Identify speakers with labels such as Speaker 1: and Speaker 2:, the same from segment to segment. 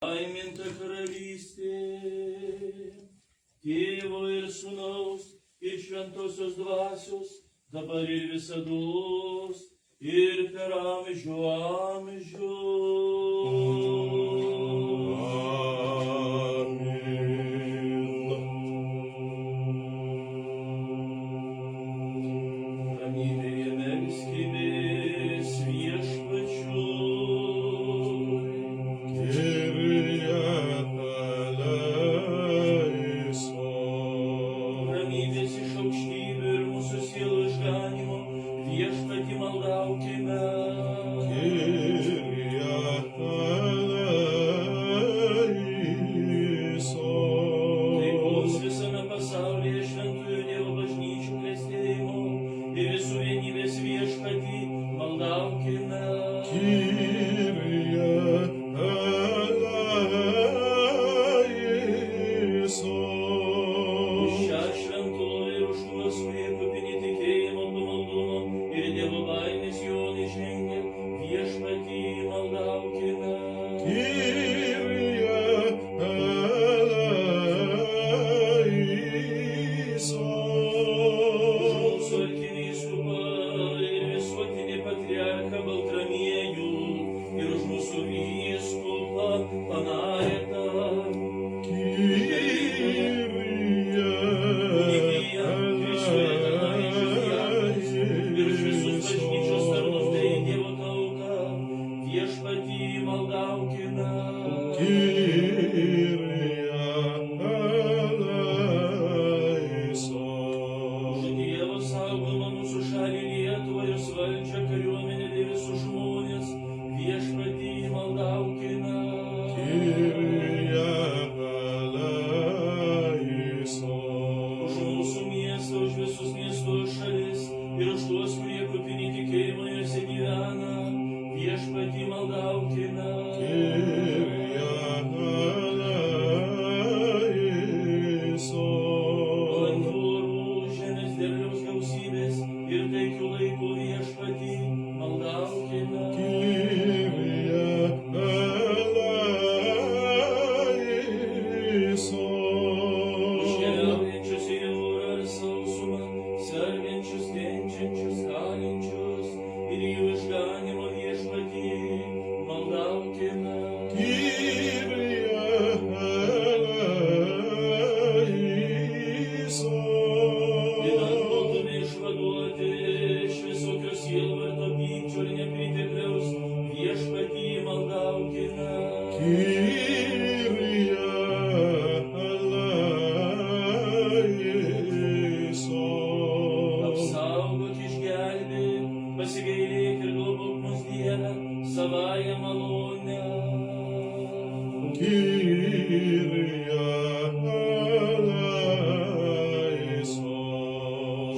Speaker 1: Laiminta karalystė, Tėvo ir Sūnaus ir Šventosios Dvasios, dabar ir visados, ir per amžių amžių. Amin. Ramybėje melskimės Viešpačiui. Ramybės iš aukštybių ir mūsų sielų išganymo Viešpatį maldaukime. Taikos visame pasaulyje šventųjų Dievo bažnyčių klestėjimo ir visų vienybės Viešpatį maldaukime. Už šią šventovę ir už tuos, kurie kupini tikėjimo, pamaldumo ir Dievo baimės juon įžengia, Viešpatį maldaukime. Mūsų arkivyskupą ir visuotinį patriarchą Baltramiejų ir už mūsų vyskupą Panaretą. Ir už visus bažnyčios tarnus bei Dievo tautą, Viešpatį maldaukime. Už Dievo saugomą mūsų šalį Lietuvą ir valdžią, kariuomenę bei visus žmonės, Viešpatį maldaukime. Už mūsų miestą, už visus miesto šalis ir už tuos, kurie kupini tikėjimo juose gyvena, Viešpatį maldaukime. Palankių orų, žemės derliaus gausybės ir taikių laikų Viešpatį maldaukime. Už keliaujančius į jūrą ir sausumą, sergančius, kenčiančius, kalinčius ir jų išganymo Viešpatį maldaukime. Idant būtume išvaduoti iš visokio sielvarto, pykčio ir nepritekliaus, Viešpatį maldaukime. Apsaugok, išgelbėk, pasigailėk ir globok mus Dieve savąją malonę.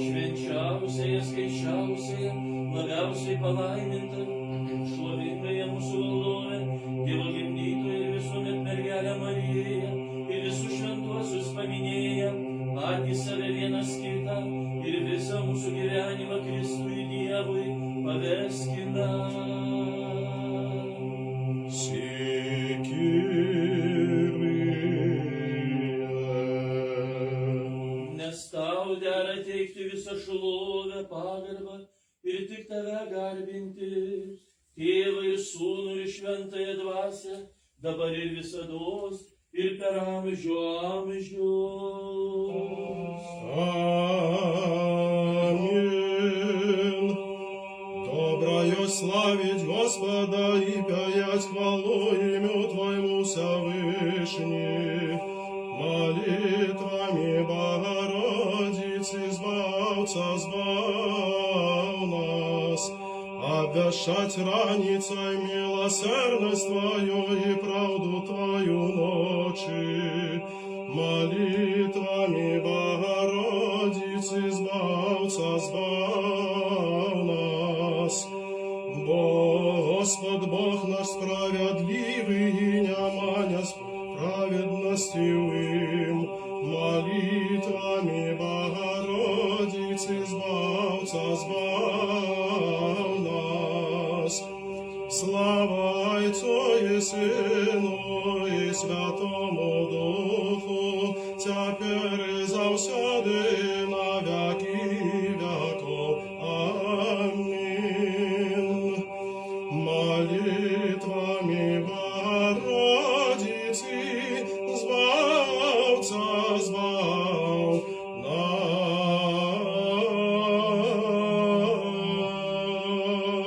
Speaker 1: Švenčiausiąją, skaisčiausiąją, labiausiai palaimintą, šlovingąją mūsų valdovę, Dievo gimdytoją ir visuomet mergelę Mariją, ir visus šventuosius paminėję, patys save vienas kitą ir visą mūsų gyvenimą Kristui Dievui paveskime. Nes tau dera teikti visą šlovę, pagarbą ir tik tave garbinti, Tėvą ir Sūnų ir Šventąją Dvasią, dabar ir visados, ir per amžių amžius.
Speaker 2: Аминь. Доброе славить Господа и пять хвалу имю Твоему Всевышний. Молитвами Богородицы избавца, избав нас. Обвещать раницей милосердность Твою и правду Твою ночи. Молитвами Богородицы избавца, избав нас. Господь Бог наш справедливый и не манясь праведностью им. Молитвами Богородицы избавца, избав нас. Слава Отцу и Сыну и Святому Духу, тепер і завсяди на віки віков. Амінь. Молитвами Богородицы Збавця збав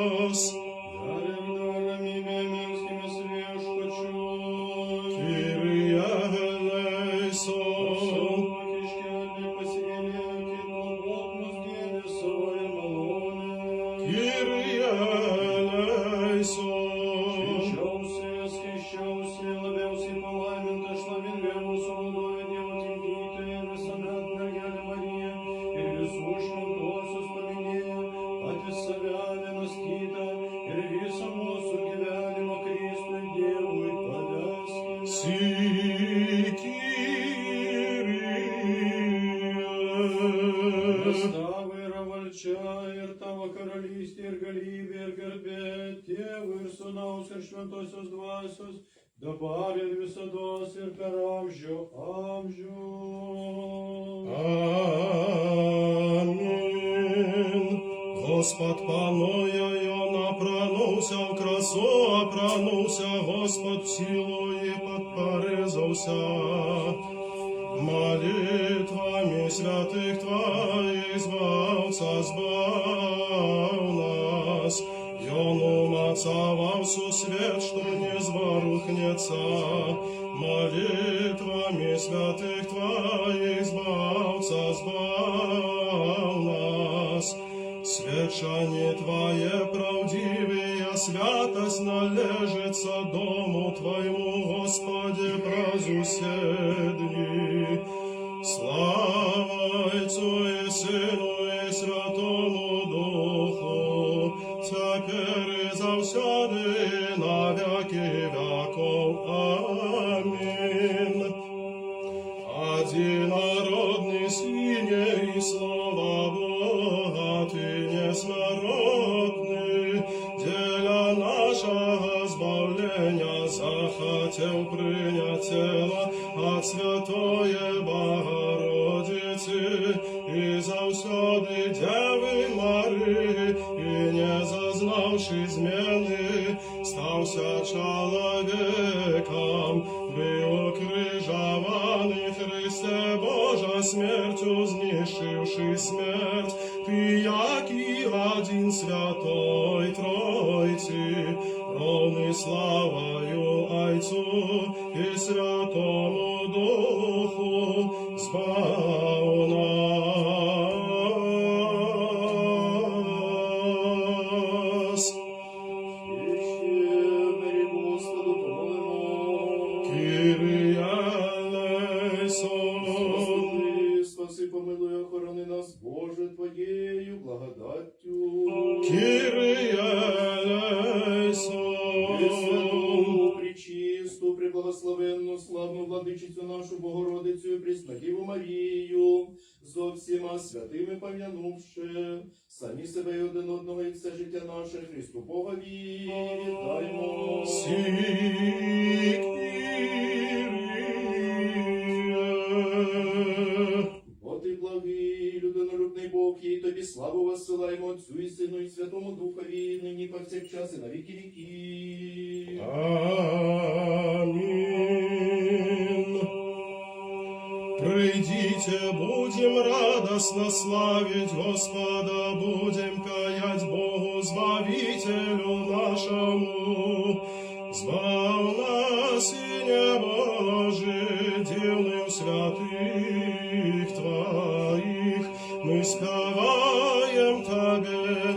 Speaker 2: нас.
Speaker 3: Даром мирским свеж хочу.
Speaker 2: Kyrie eleison,
Speaker 3: Кишкиальный поселение, кино Бог мозги свои малоны.
Speaker 2: Kyrie eleison,
Speaker 3: Скищался, ловился паламен, кашлавин, веру, судове, дева, тимдита, и весомятна, геля Мария, и весушком досу споменея, ати солявина скита, и висому сугивялимо Христу, и деву, и повязки.
Speaker 2: si Kyrie.
Speaker 3: Ставыра вольча, иртава королисти, иргали, вергербет, тевыр, сунаусер, швентосос, двасос, да парен висодос, иркарамжу, амжу.
Speaker 2: Амінь. Господ панує, й напранувся в красу, опранувся, Господ в силу і подперезався. Молитвами святих Твоих збавця збав нас. И он умацовал сусвет, что не зворухнется. Молитвами святых Твоих збавця збав нас. Свечание Твое правдивее, святость належится дому Твоему, Господи, празуседни. Слава Отцу и Сыну и Святому Духу, теперь и завсяды на веки веков. Аминь. Одинородный Сыне и Слова Бога, Ты несмертный, деля нашего избавления захотел принять тело от Святое Богородицы и завсяды Девы Марии, и не зазнавши измены, стався человеком, был укрыжованный Христе Божа смертью, знищивший смерть, Ты, яки один святой Тройцы, ровный славою Отцу и Святому Духу, збав нас.
Speaker 3: Мири Господу помолимо.
Speaker 2: Kyrie eleison,
Speaker 3: Господи, спаси, помилуй, охорони нас, Боже, Твоєю благодаттю.
Speaker 2: Kyrie eleison,
Speaker 3: Пресвяту, пречисту, преблагословенну, славну владичицю нашу Богородицю і Преснодіву Марію, зо всіма святими пом'янувши, самі себе і один одного і все життя наше Христу Богові віддаймо.
Speaker 2: Kyrie.
Speaker 3: Бо ти благий, людинолюбний Бог, і тобі славу воссилаємо Отцю і Сину і Святому Духові, нині повсякчас і на віки віків.
Speaker 2: Аминь. Придите, будем радостно славить Господа, будем каять Богу, Збавителю нашему. Збав нас, Сыне Божий, дивным святых Твоих, мы спеваем Тебе,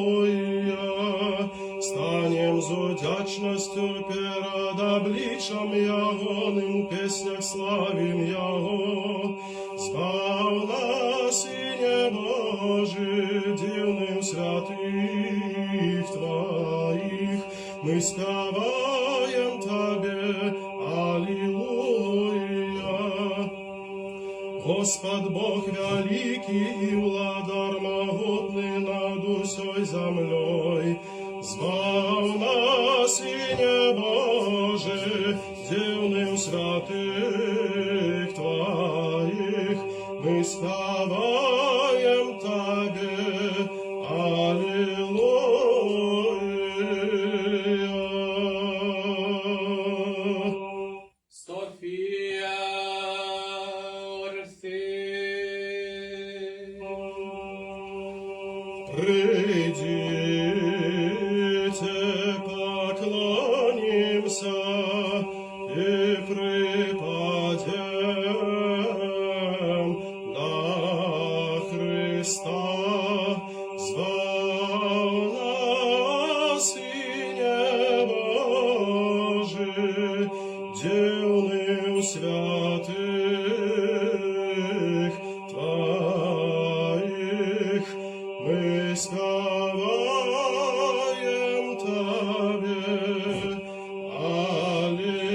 Speaker 2: Аллилуйя. Станем з удячностью перед обличом Ягоным, в песнях славим Яго. Збав нас, Сыне Божий, дивным святых Твоих, мы спеваем Тебе, Аллилуйя. Господь Бог великий и владар могутный над усей землей, збав нас, Сыне Божий, дивним святих Твоих, ми співаєм Тобі, Алілуя.
Speaker 3: Софія
Speaker 2: Придите, поклонимся и припадем до Христа, звал нас Сыне Божий, дивным святых Твоих, мы славаем Тебе, Аллилуйя.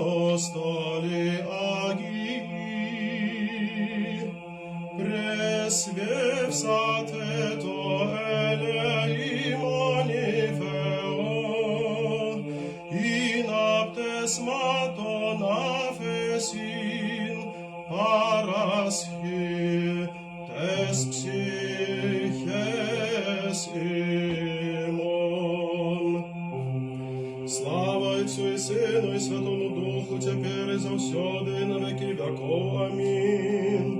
Speaker 2: Апостоли Агии, пресвевсате то елеимонифео, inaptes maton afesin, paraschi tes psyches imon. Слава Отцу и Сыну и Святому Духу, теперь и завсёды и на веки веков. Аминь.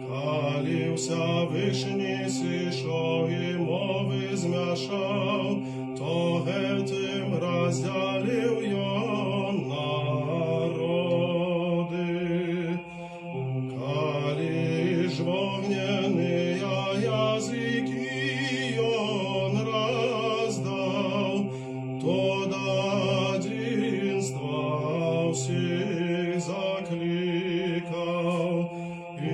Speaker 2: Калі Всевишній сішов і мови змішав, то гетим розділив його народи. Калі ж вогняні язики он роздав, то до единства всіх закликав. И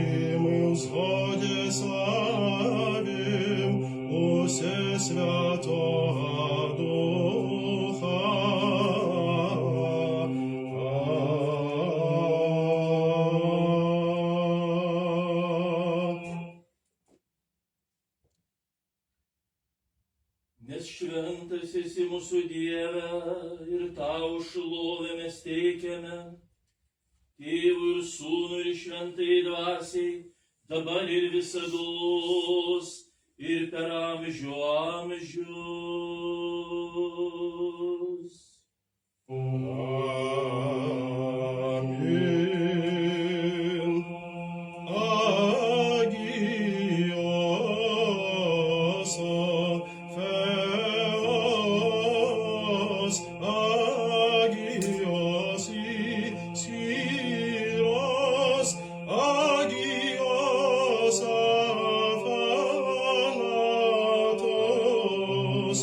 Speaker 2: мы в сходе славим усе Святого Духа.
Speaker 1: Nes šventas esi mūsų Dieve ir tau šlovėme steikiame, Tėvui ir Sūnui ir Šventai Dvasiai, dabar ir visados, ir per amžių amžius.
Speaker 2: Amin. Agios, Theos, Agios, Syros, Agios, Athanatos,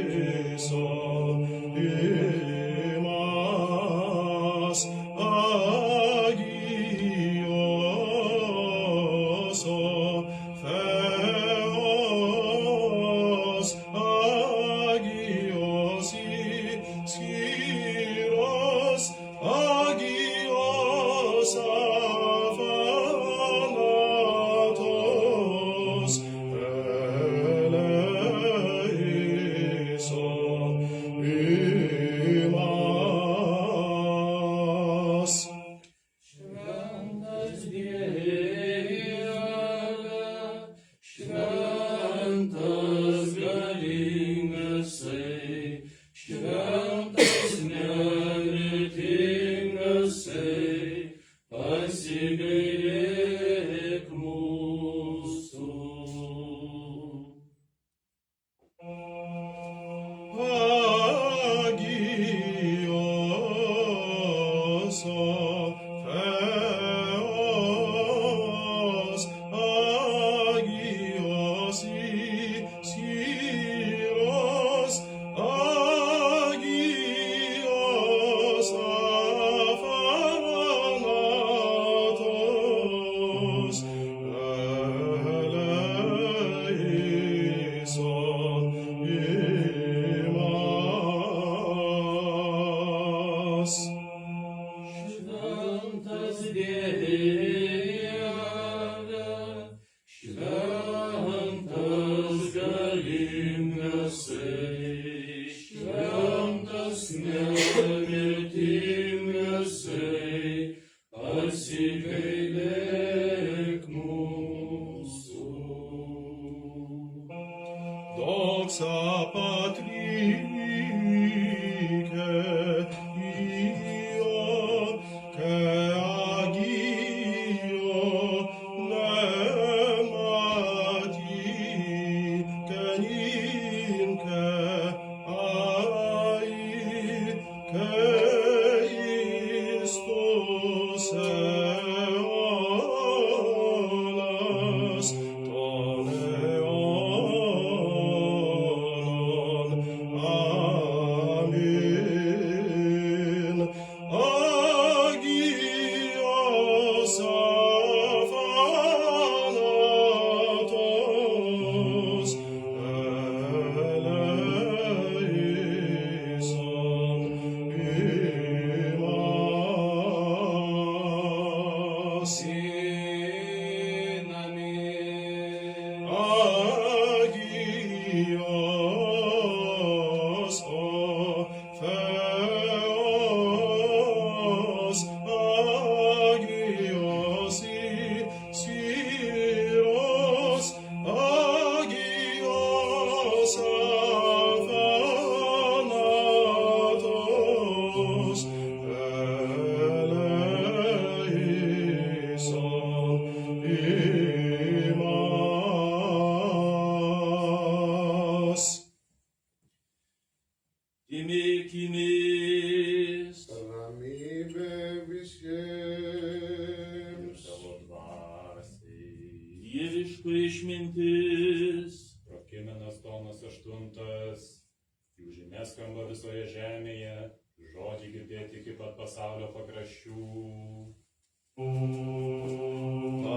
Speaker 2: Eleison, Imas, Agios, Theos, Agios, Syros, Agios, Athanatos, Eleison, Imas.
Speaker 1: Šventas Dieve, šventas galingasai, šventas nemirtingasai, pasigailėk mūsų.
Speaker 2: Agios, Theos, Agios, Syros, Agios, Athanatos, Eleison, Imas.
Speaker 1: Šventas Dieve, šventas galingasai, šventas nemirtingasai, pasigailėk mūsų.
Speaker 2: Doxa Patrice, io che agio lemati, che ninque ai, che istos eolas, toleonon, amen. Agios aphanatos, eleison imas. Agios Orpheos, agios Syros, agios aphanatos, eleison imas.
Speaker 1: Timėkimės,
Speaker 3: Ramybė visiems.
Speaker 4: Tavo dvasiai.
Speaker 1: dieviško išmintis,
Speaker 4: Prokimenas tonas 8. Jų žinia skamba visoje žemėje, žodžiai girdėti iki pat pasaulio pakraščių.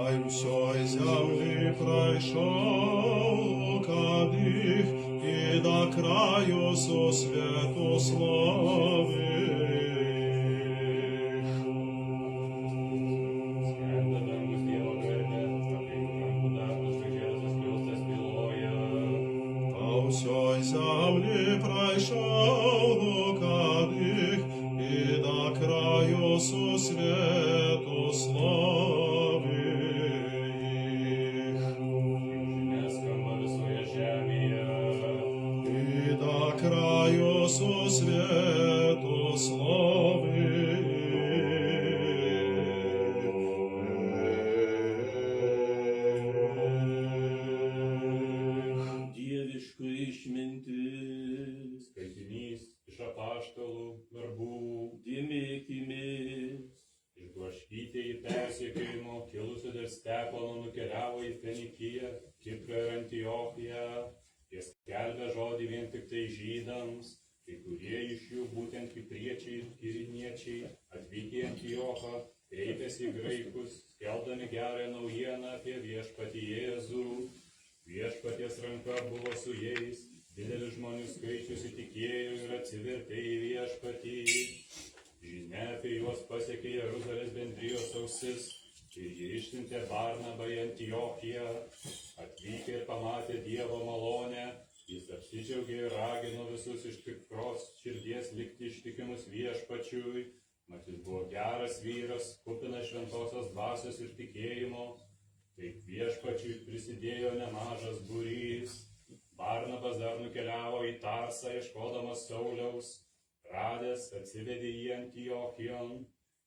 Speaker 2: Ай всёй земли пройшов кадих, и до краю со святославих.
Speaker 4: Skelbia dangus Dievo garbę, aplink rankų darbus gražiausias skliaustas byloja.
Speaker 2: По всёй земли пройшов кадих, и до краю со святославих.
Speaker 4: Žinia skamba visoje žemėje.
Speaker 2: И до краю со святославих.
Speaker 1: dieviško išmintis,
Speaker 4: Skaitinys iš apaštalų darbų.
Speaker 1: timėkimės,
Speaker 4: Išblaškytieji persekiojimo kilusio dėl Stepono nukeliavo į Fenikiją, Kiprą ir Antiochiją. Jie skelbė žodį vien tik tai žydams, kai kurie iš jų, būtent kipriečiai ir kiriniečiai, atvykę į Antiochą, kreipėsi į graikus, skelbdami gerąją naujieną apie viešpatį Jėzų. Viešpaties ranka buvo su jais, didelis žmonių skaičius įtikėjo ir atsivertė į viešpatį. Žinia apie juos pasiekė Jeruzalės bendrijos ausis ir jie išsiuntė Barnabą į Antiochiją. Atvykę ir pamatė Dievo malonę, jis apsidžiaugė ir ragino visus iš tikros širdies likti ištikimus viešpačiui. Mat jis buvo geras vyras, kupinas šventosios dvasios ir tikėjimo. Taip viešpačiui prisidėjo nemažas būrys. Barnabas dar nukeliavo į Tarsą ieškodamas Sauliaus. Radęs atsivedė į Antiochijon.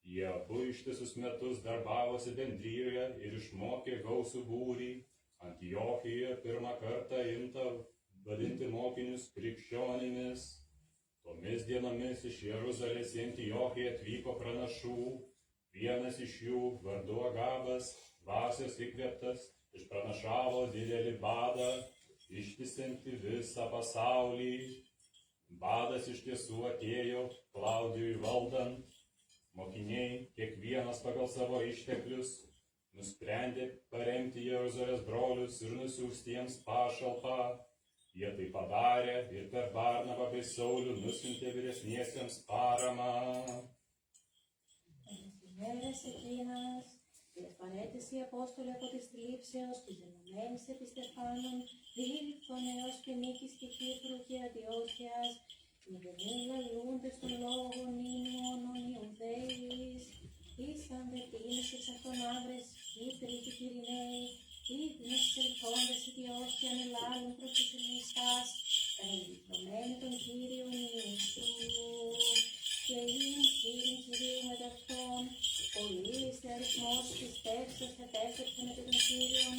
Speaker 4: Jie abu ištisus metus darbavosi bendryjoje ir išmokė gausų būrį. Antiochijoje pirmą kartą imta vadinti mokinius krikščionimis. Tomis dienomis iš Jeruzalės į Antiochiją atvyko pranašų. Vienas iš jų, vardu Agabas, dvasios įkvėptas, išpranašavo didelį badą, ištisinti visą pasaulį. Badas iš tiesų atėjo Klaudijui valdant. Mokiniai, kiekvienas pagal savo išteklius, nusprendė paremti Jeruzalės brolius ir nusiųsti jiems pašalpą. Jie tai padarė ir per Barnabą bei Saulių nusiuntė vyresniesiems paramą.
Speaker 5: μέρες εκείνας, διασπαρέτες οι Απόστολοι από της θλίψεως και γενομένης επί Στεφάνων, δήλθον έως και Νίκης και Κύπρου και Αντιόχειας, μηδενή λαλούντες των λόγων ήμιων Ιουδαίης, ήσαν δε τίνες εξ αυτών άντρες, Κύπροι και Κυριναίοι, ύπνες ελθόντες Αντιόχειαν ελάλουν προς τους Ελληνιστάς, περιληφθωμένοι των Κύριων Ιησού. Και είναι Κύριον Κυρίου μεταυτών, πολλής δε αριθμός πιστεύσεως επέστρεψαν επί των Κύριων,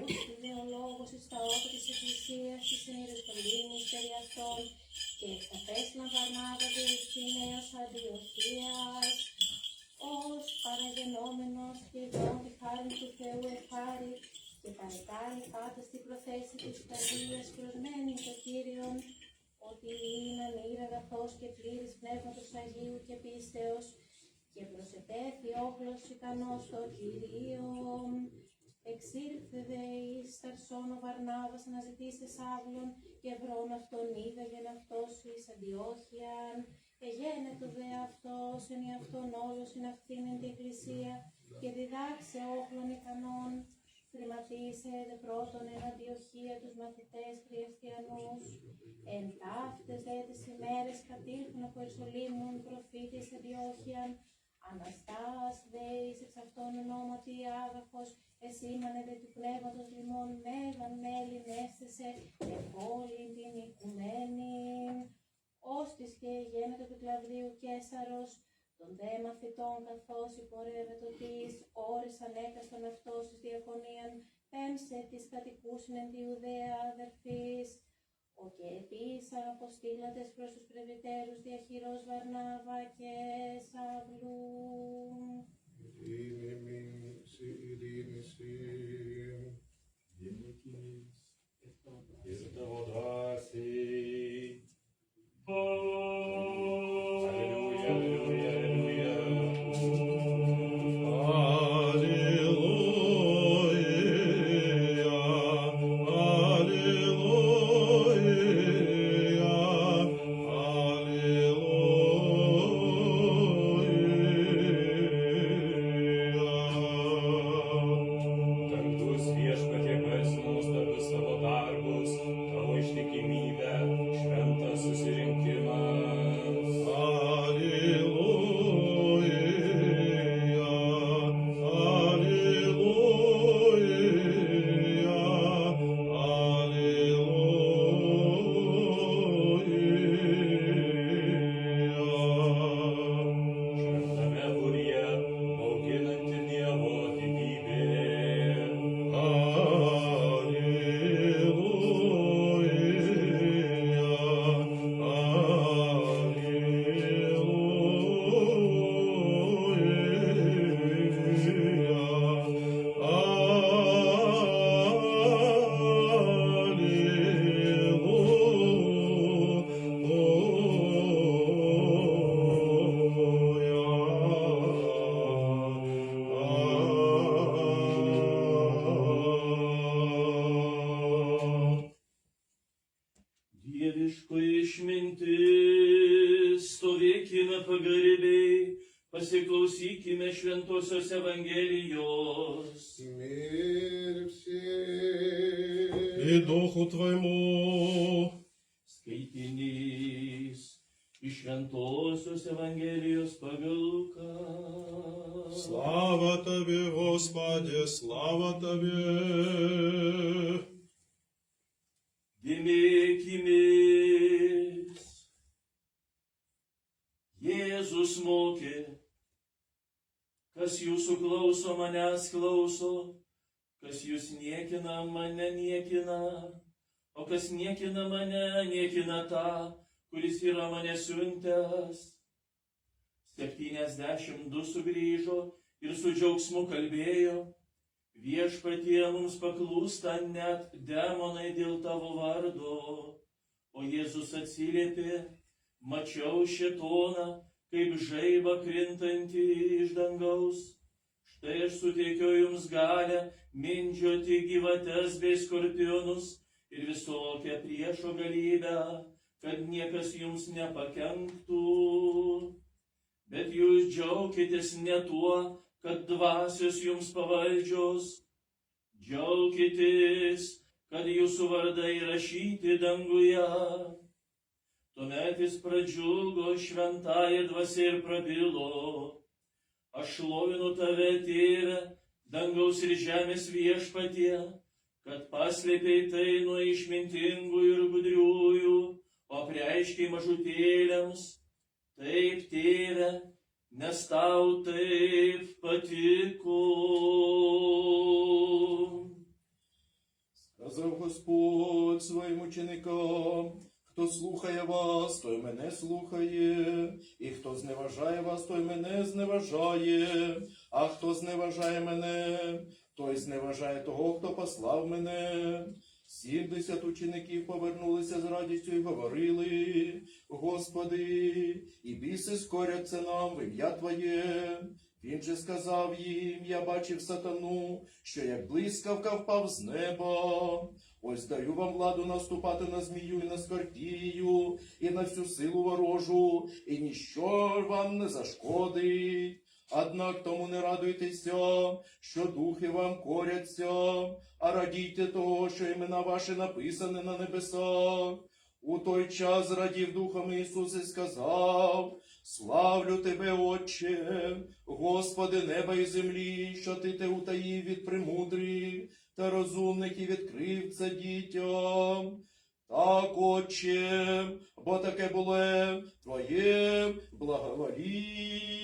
Speaker 5: ούστηδε ο λόγος εις τα όρια της Εκκλησίας, της εν Ιερουσαλήμης περί αυτών, και εξαπέσλαν Βαρνάβα διευκήνεως Αντιοχίας, ως παραγενόμενος και ειδών τη χάρη του Θεού ευχάρη, και παρεκάλει πάντα στην προθέση της καρδίας προσμένει το Κύριον, ότι είναι ανήρ αγαθός και πλήρης πνεύματος Αγίου και πίστεως, και προσετέθη όχλος ικανός το Κυρίο. Εξήλθε δε εις Ταρσόν ο Βαρνάβας αναζητήσε Σάβλον, και βρών αυτόν είδαγεν αυτός εις Αντιόχειαν, εγένετο δε αυτός εν αυτόν όλος εν αυτήν εν την Εκκλησία, και διδάξε όχλων ικανών. Χρηματίσε δε πρώτον εν Αντιοχία τους μαθητές χριστιανούς. Εν ταύτες δε τις ημέρες κατήλθουν από Ιερουσαλήμουν προφήτης Αντιόχειαν, Αναστάς δε εις εξ αυτών ονόματι Άγαχος, εσήμανε δε του πνεύματος λιμών μέγαν μέλην έστεσε, επόλην την οικουμένην. Ώστις και γένετο του Κλαβδίου Καίσαρος, των δε μαθητών καθώς υπορεύεται της, ώρες ανέκαστον αυτός της διακονίαν, πέμψε της κατοικούσιν εν τη Ιουδαία αδερφής. Ο και επίσης αποστήλαντες προς τους πρεσβυτέρους διαχειρός Βαρνάβα και Σαυλού.
Speaker 1: Dieviškoji išmintis, stovėkime pagarbiai, pasiklausykime šventosios Evangelijos.
Speaker 2: Мир всем.
Speaker 3: И Духу Твоему.
Speaker 1: Skaitinys iš šventosios Evangelijos pagal Luką.
Speaker 2: Слава Тебе, Господи, слава Тебе.
Speaker 1: Dėmėkimės. Jėzus mokė, kas jūsų klauso, manęs klauso, kas jūs niekina, mane niekina, o kas niekina mane, niekina tą, kuris yra mane siuntęs. 72 sugrįžo ir su džiaugsmu kalbėjo, viešpatie mums paklūsta net demonai dėl tavo vardo. O Jėzus atsiliepė, mačiau šėtoną, kaip žaibą krintantį iš dangaus. Štai aš suteikiau jums galę mindžioti gyvates bei skorpionus ir visokią priešo galybę, kad niekas jums nepakenktų. bet jūs džiaukitės ne tuo, kad dvasios jums pavaldžios. Džiaukitės, kad jūsų vardai rašyti danguje. Tuomet jis pradžiugo šventąją dvasią ir prabilo. Aš šlovinu tave, tėve, dangaus ir žemės viešpatie, kad paslėpei tai nuo išmintingų ir gudriųjų, o apreiškei mažutėliams. Taip, tėve, nes tau taip patiko.
Speaker 3: Сказав Господь своїм ученикам: хто слухає вас, той мене слухає, і хто зневажає вас, той мене зневажає, а хто зневажає мене, той зневажає того, хто послав мене. 70 учеників повернулися з радістю і говорили: Господи, і біси скоряться нам в ім'я Твоє. Він же сказав їм: я бачив сатану, що як блискавка впав з неба. Ось даю вам владу наступати на змію і на скорпію, і на всю силу ворожу, і ніщо вам не зашкодить. Однак тому не радуйтеся, що духи вам коряться, а радійте того, що імена ваші написані на небесах. У той час радів Духом Ісус і сказав: славлю тебе, Отче, Господи неба і землі, що ти те утаїв від премудрих та розумних і відкрив це дітям. Так, Отче, бо таке було Твоє благовоління.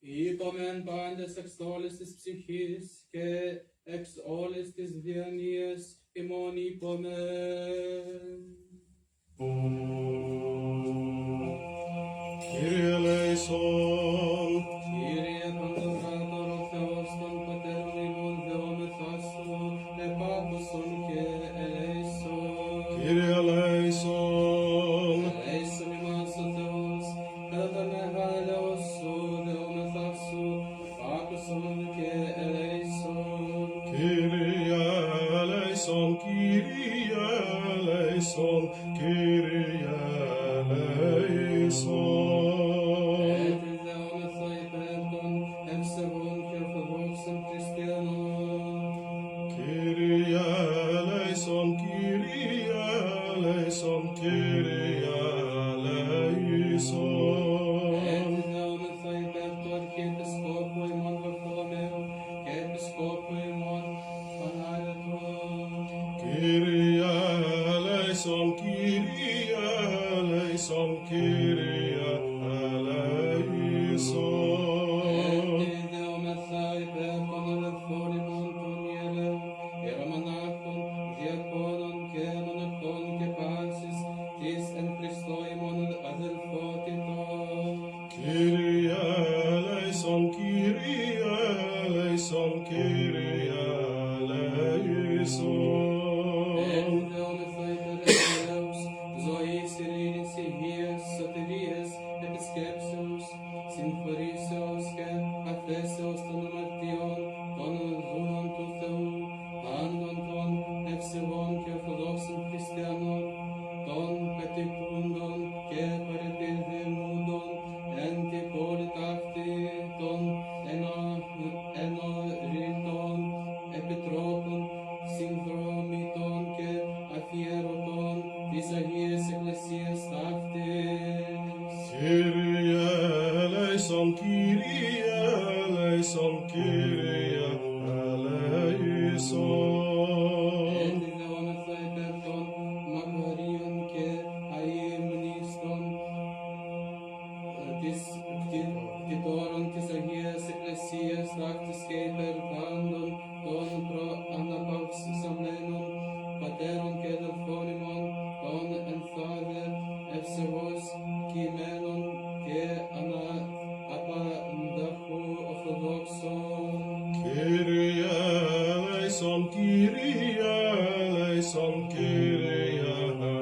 Speaker 6: Itomen bandes exolistis psychis, que exolistis vienies imoni pomen.
Speaker 2: Kyrie eleison,
Speaker 6: Kyrie pandurator theoston paternimon theomethassu, ne papuson que eleison.
Speaker 2: Kyrie eleison,
Speaker 6: Eleison imaso theos, catame haleosu theomethassu, papuson que eleison.
Speaker 2: Kyrie eleison, Kyrie eleison, Kyrie eleison.
Speaker 6: Et theomethoi perdon, exevon kerfavoxem Christianon.
Speaker 2: Kyrie eleison, Kyrie eleison, Kyrie eleison.
Speaker 6: Et theomethoi perdon, Episcopoi mon Bartholomeo, Episcopoi mon Panareton.
Speaker 2: Kyrie eleison, Kyrie eleison, Kyrie eleison.
Speaker 6: Et theomethoi perdon, Elefthonimon Tonieleu, Eromonachon, Diaconon, Canon, que paxis, tis en Christoimon adelphotiton.
Speaker 2: Kyrie eleison, Kyrie eleison, Kyrie eleison.
Speaker 6: Et theomethoi perdon, Zois Irinici hies, sote
Speaker 2: Kyrie eleison, Kyrie eleison.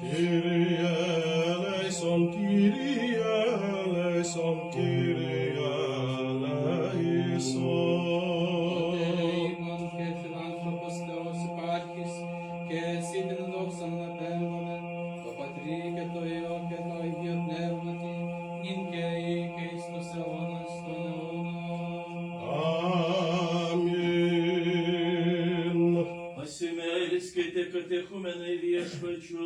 Speaker 2: Kyrie eleison, Kyrie eleison, Kyrie eleison. Amin.
Speaker 1: Pasimelskite katechumenai viešpačiui.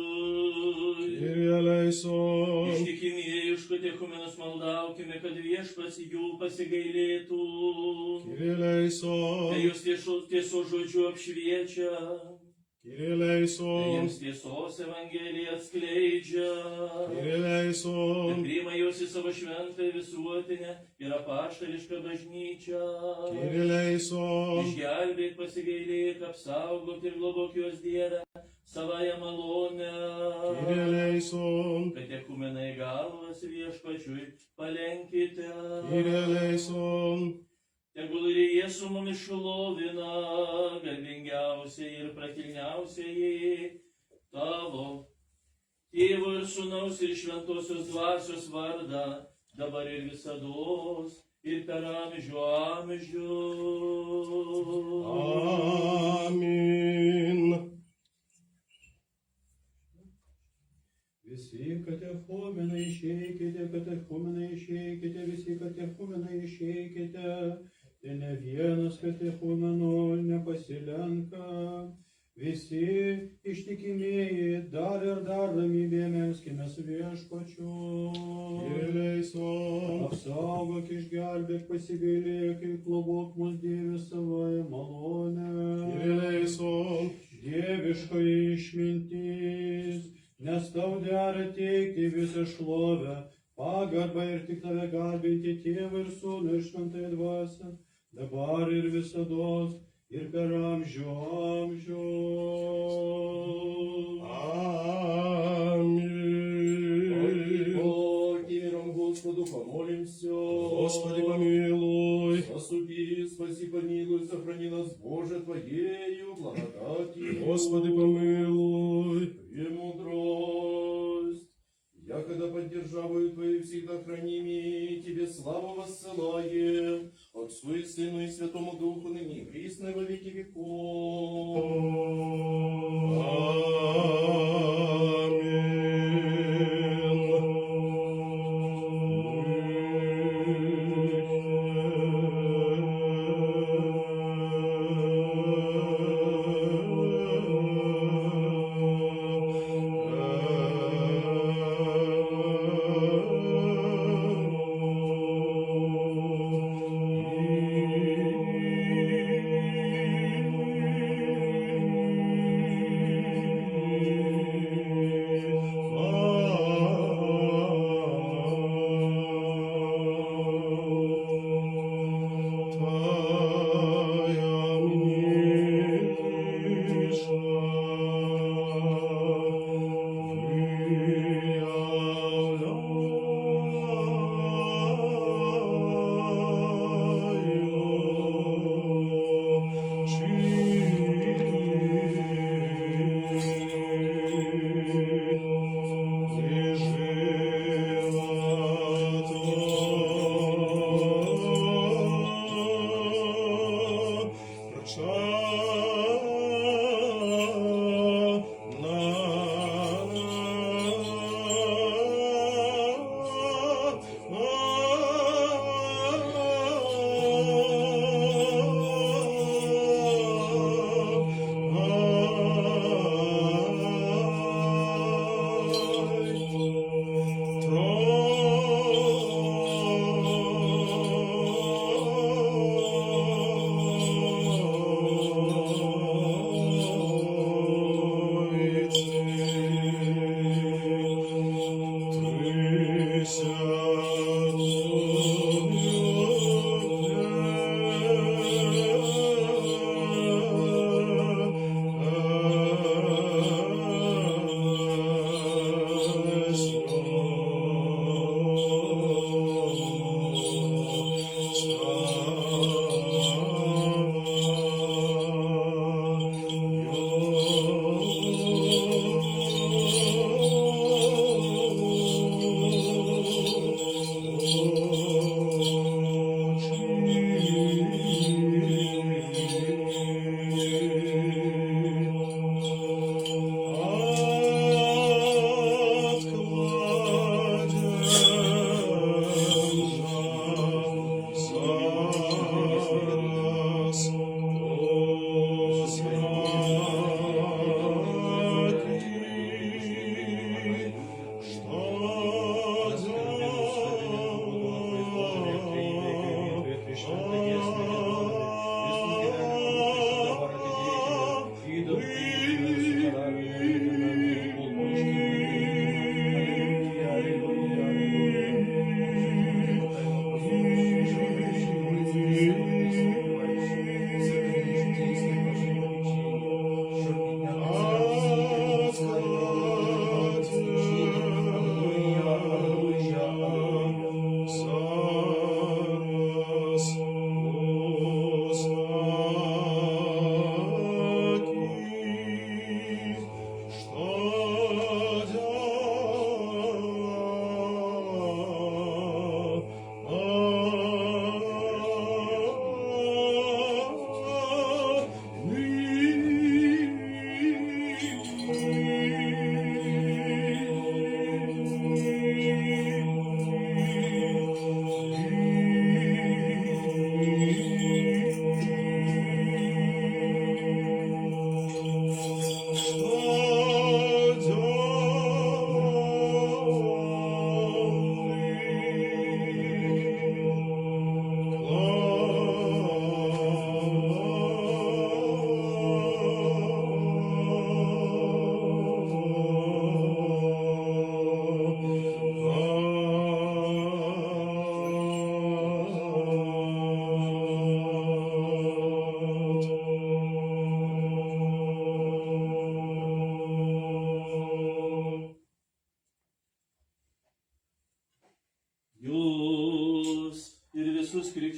Speaker 2: Kyrie eleison.
Speaker 1: Ištikimieji už katechumenus maldaukime, kad viešpats jų pasigailėtų.
Speaker 2: Kyrie eleison.
Speaker 1: Tai jūs tiesos žodžiu apšviečia.
Speaker 2: Kyrie eleison.
Speaker 1: Jiems tiesos evangeliją atskleidžia.
Speaker 2: Kyrie eleison.
Speaker 1: Ir priima juos į savo šventą visuotinę ir apaštališką bažnyčią.
Speaker 2: Kyrie eleison.
Speaker 1: Išgelbėk, pasigailėk, apsaugok ir globok juos Dieve savąją malonę.
Speaker 2: Kyrie eleison.
Speaker 1: Katekumenai galvas viešpačiui palenkite.
Speaker 2: Kyrie eleison.
Speaker 1: Tegul ir jie su mumis šlovina, garbingiausiai ir prakilniausiai tavo Tėvo ir Sūnaus ir Šventosios Dvasios vardą, dabar ir visados, ir per amžių amžių.
Speaker 2: Amin.
Speaker 3: Visi katechumenai išeikite, visi katechumenai išeikite. Tai ne vienas katechumenų nepasilenka. Visi ištikimieji dar ir dar ramybėje melskimės viešpačiu.
Speaker 2: Kyrie eleison.
Speaker 3: Apsaugok, išgelbėk, pasigailėk ir globok mus Dieve savąją malonę.
Speaker 2: Kyrie eleison.
Speaker 3: Dieviška išmintis, nes tau dera teikti visą šlovę, pagarbą ir tik tave garbinti Tėvą ir Sūnų ir Šventąją Dvasią, dabar ir visados, ir per amžių amžių.
Speaker 2: Аминь.
Speaker 7: Боги, миром Господу помолимся.
Speaker 2: Господи, помилуй.
Speaker 7: Заступи, спаси, помилуй, сохрани нас, Боже, Твоею благодатью.
Speaker 2: Господи, помилуй.
Speaker 7: Премудрость. Якогда под державою Твоей всегда храними, Тебе славу воссылаем, Отцу и Сыну и Святому Духу, ныне и присно во веки веков.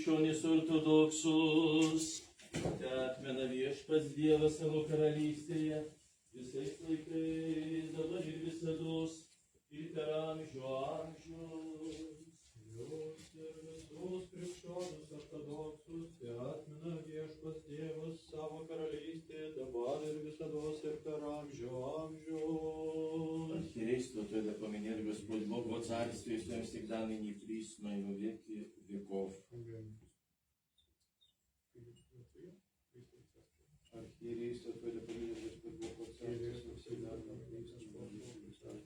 Speaker 1: krikščionys ortodoksus, te atmena viešpats Dievas savo karalystėje, visais laikais, dabar ir visados, ir per amžių amžius.
Speaker 3: Jūs ir visus krikščionis ortodoksus, te atmina viešpats Dievas savo karalystėje, dabar ir visados ir per amžių amžius.
Speaker 7: Архиерейство Твое да поменяли Господь Бог во царстве и своем всегда ныне и присно и во веки веков.
Speaker 3: Архиерейство Твое да поменяли Господь Бог во царстве и своем всегда ныне и присно и во веки веков.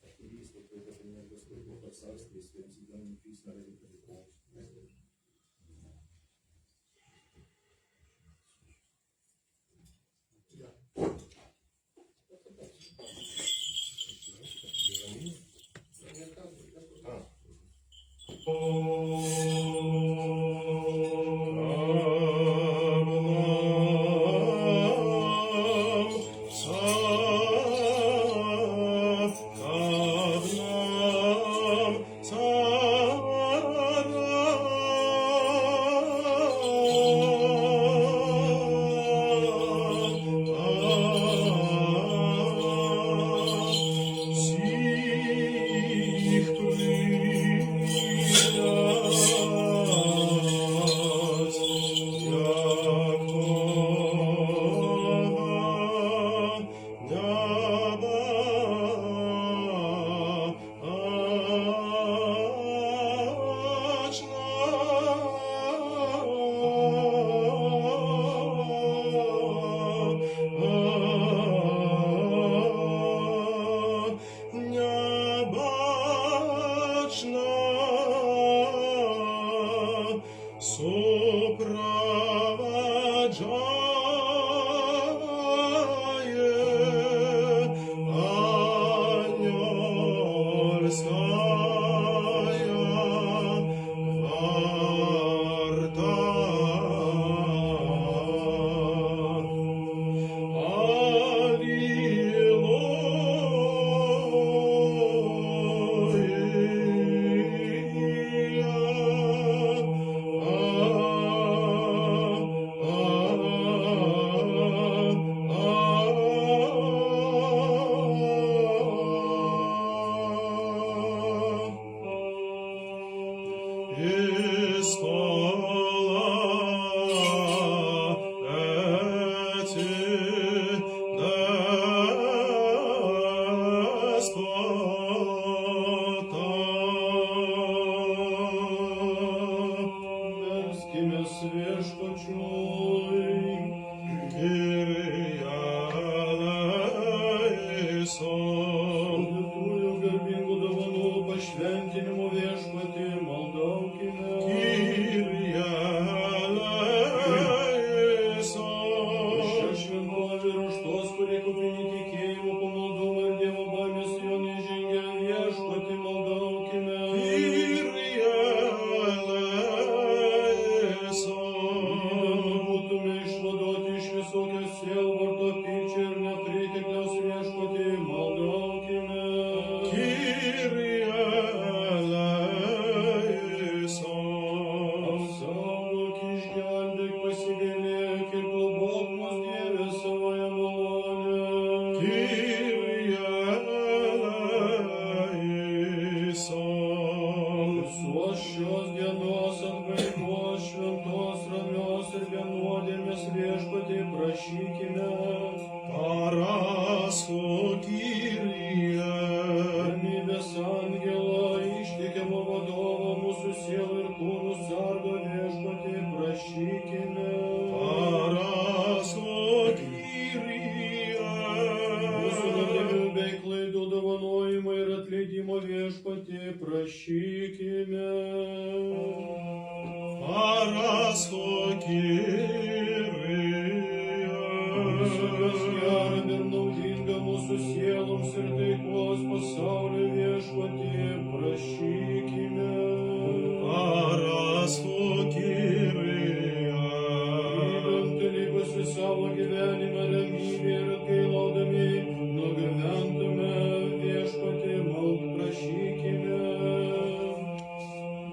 Speaker 7: Архиерейство Твое да поменяли Господь Бог во царстве и своем всегда ныне и присно и во веки веков.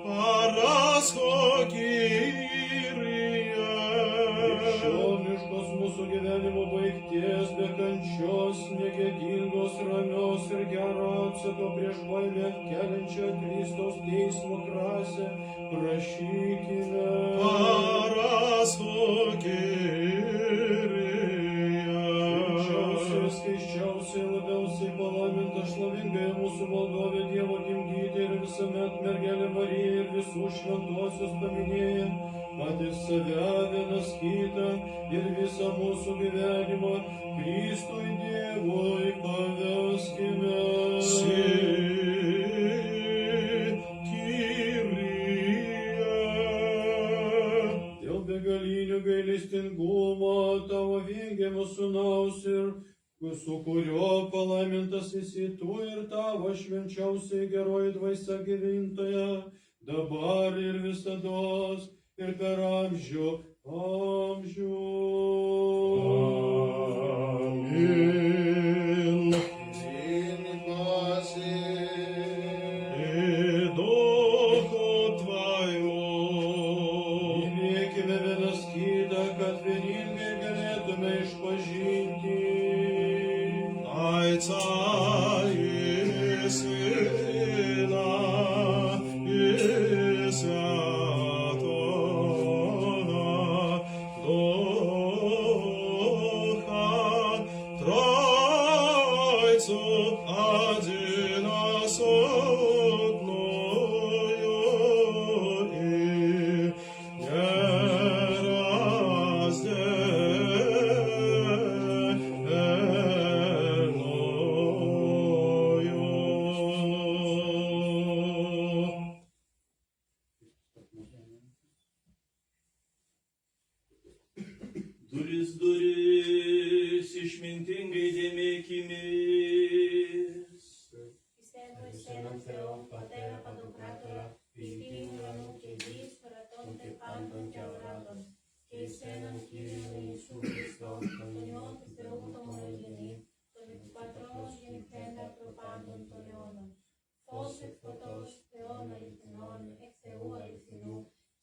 Speaker 2: Parasko
Speaker 3: pačios negėdingos, ramios ir gero atsako prieš baimę keliančią Kristaus teismo krasę, prašykime. Skaičiausiai, labiausiai palaiminta, šlovingai mūsų valdovė Dievo gimdyti ir visuomet mergelė Marija ir visų šventosius paminėję, patys save, vienas kitą ir visą mūsų gyvenimą Kristui Dievui paveskime. Dėl begalinio gailestingumo tavo viengiamo sūnaus ir su kurio palaimintas esi tu ir tavo švenčiausiai geroji dvasia gyvintoja, dabar ir visados ir per amžių amžių.
Speaker 2: Amin.
Speaker 3: Mylėkime vienas kitą, kad vieningai galėtume išpažinti.
Speaker 1: Duris išmintingai dėmėkimės.
Speaker 5: Πιστεύω εις έναν Θεόν, Πατέρα Παντοκράτορα, πιστήνου ουρανού και γης, ορατών τε πάντων και αοράτων, και εις έναν Κύριον Ιησού Χριστό, τον Υιόν του Θεού το μονογενή, τον εκ του Πατρός γεννηθέντα προπάντων των αιώνων. Φως εκ φωτός, Θεόν αληθινών, εκ Θεού αληθινού,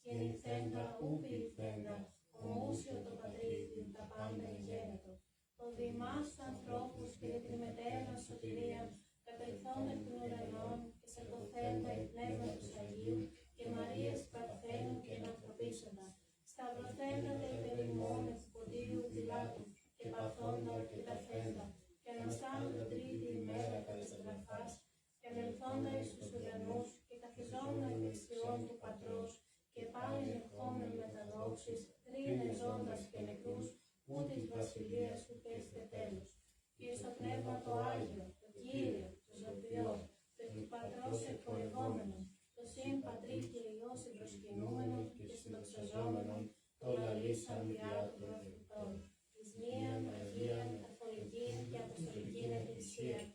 Speaker 5: γεννηθέντα ου ποιηθέντα, ομούσιο το Πατρίδιν τα πάντα γένετο. Το διημάς τους ανθρώπους και την μετέρα σωτηρία, κατελθόν εκ των ουρανών και σαρκωθέντα η πνεύμα του Αγίου και Μαρίας Παρθένου και ανθρωπίσοντα. Σταυρωθέντα τα υπερημών εκ Ποντίου Πιλάτου και παθόντα και ταφέντα και αναστάνοντα τρίτη ημέρα καταστραφάς και ανελθόντα εις τους ουρανούς και καθιζόντα εκ δεξιών του Πατρός και πάλι ερχόμενοι με τα δόξης, τρίνε ζώντας και νεκρούς, που της βασιλείας σου πέστε τέλος. Και στο πνεύμα το Άγιο, το Κύριο, το Ζωπιό, το εκ του Πατρός εκχορηγόμενον, το συν Πατρί και Υιό συμπροσκυνούμενον και συντοξαζόμενον, το λαλήσαν διά του προφητών, εις μίαν Αγίαν, Καθολικήν και Αποστολικήν Εκκλησίαν,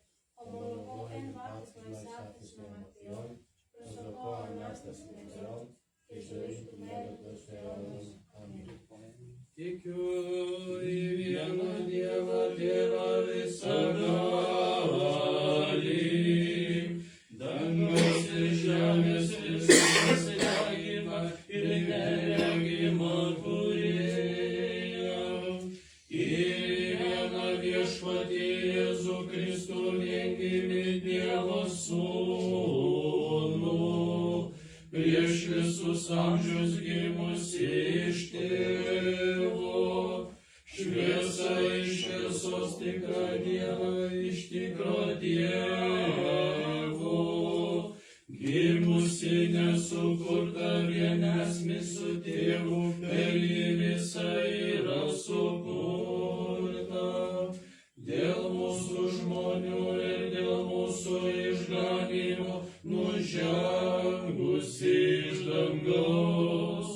Speaker 5: ομολογώ εν βάπτισμα εις άφθισμα αμαρτιών, προσδοκώ Ανάσταση νεκρών και ζωής του μέλλοντος αιώνος. Αμήν.
Speaker 6: Tikiu į vieną Dievą, Tėvą visagalį, dangaus ir žemės viskas regima ir neregima kūrėją. Į vieną viešpatį Jėzų Kristų viengimį Dievo Sūnų, prieš visus amžius gimusi iš Tėvo, šviesa iš šviesos, tikra Dieva iš tikro Dievo, gimusi nesukurta, vienasmi su Tėvu, per jį visa yra sukurta. Dėl mūsų žmonių ir dėl mūsų išganymo nužengusi iš dangaus,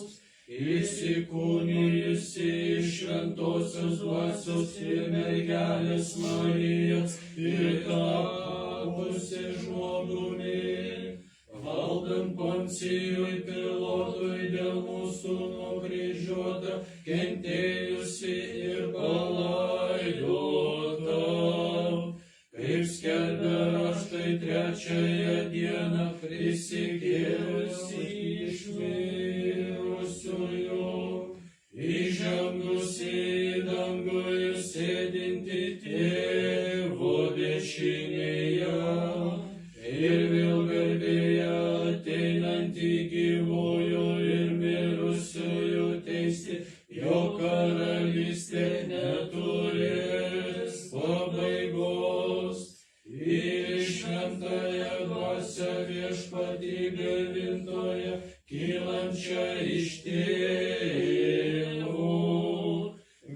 Speaker 6: įsikūnijusi iš šventosios dvasios ir mergelės Marijos ir tapusi žmogumi, valdant Poncijui Pilotui dėl mūsų nukryžiuota, kentėjusi ir palaidota. Kaip skelbia raštai, trečiąją dieną prisikėlusi iš mirusiųjų, įžengusi į dangų ir sėdi sėdinti tėvo dešinėje ir vėl garbėje ateinantį gyvųjų ir mirusiųjų teisti, jo karalystė neturės pabaigos. Ir šventąją dvasią viešpatį gaivintoją, kylančią iš tėvų,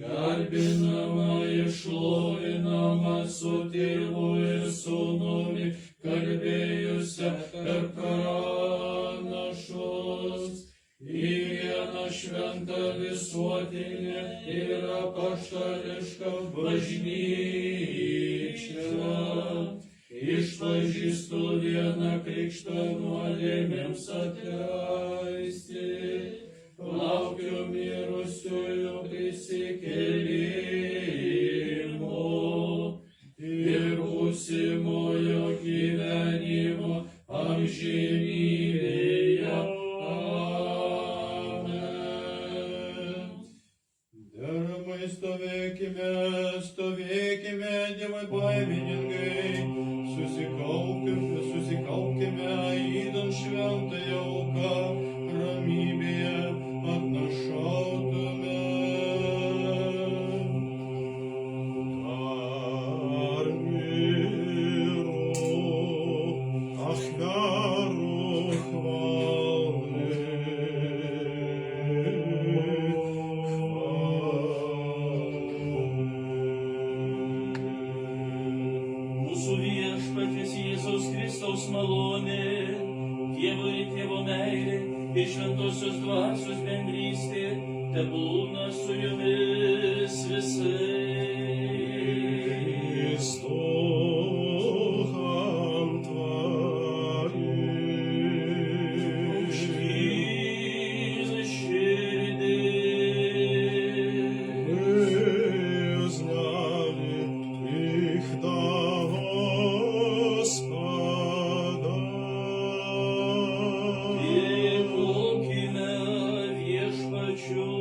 Speaker 6: garbinama išlovinama su tėvu ir sūnumi, kalbėjusią per pranašus, į vieną šventą visuotinę ir apaštališką bažnyčią. Išpažįstu vieną krikštą nuodėmėms atleisti, laukiu mirusiųjų prisikėlimo ir būsimojo gyvenimo amžinybėje. Amen.
Speaker 3: Deramai stovėkime, Dievui baimininkai, susikaupkime, įdant šventąją auką, ramybėje atnašautume.
Speaker 2: Ar miru, achvaru
Speaker 1: Mūsų viešpaties Jėzaus Kristaus malonė, Dievo ir Tėvo meilė ir šventosios dvasios bendrystė tebūna su jumis visais.
Speaker 2: Stocham
Speaker 1: Aukštyn širdis.
Speaker 2: Знали их до Господа.
Speaker 1: Dėkokime viešpačiu.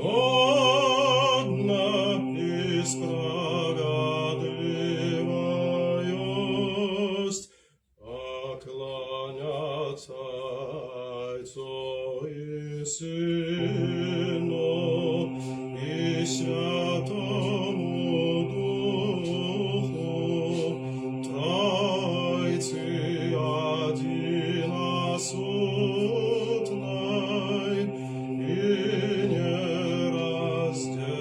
Speaker 2: Godna и справедливость поклоняться Отцу и Сыну и Святому Духу, Тройцы единосутной и неразделной.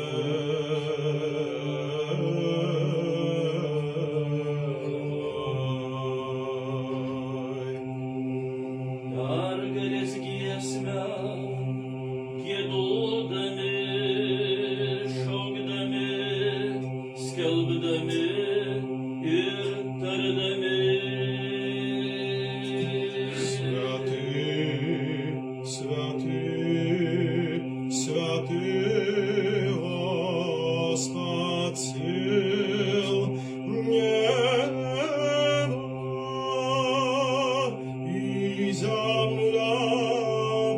Speaker 1: Pergalės giesmę, giedodami, šaukdami, skelbdami ir tardami.
Speaker 2: Святый, святый, святый Господь сил неба и земля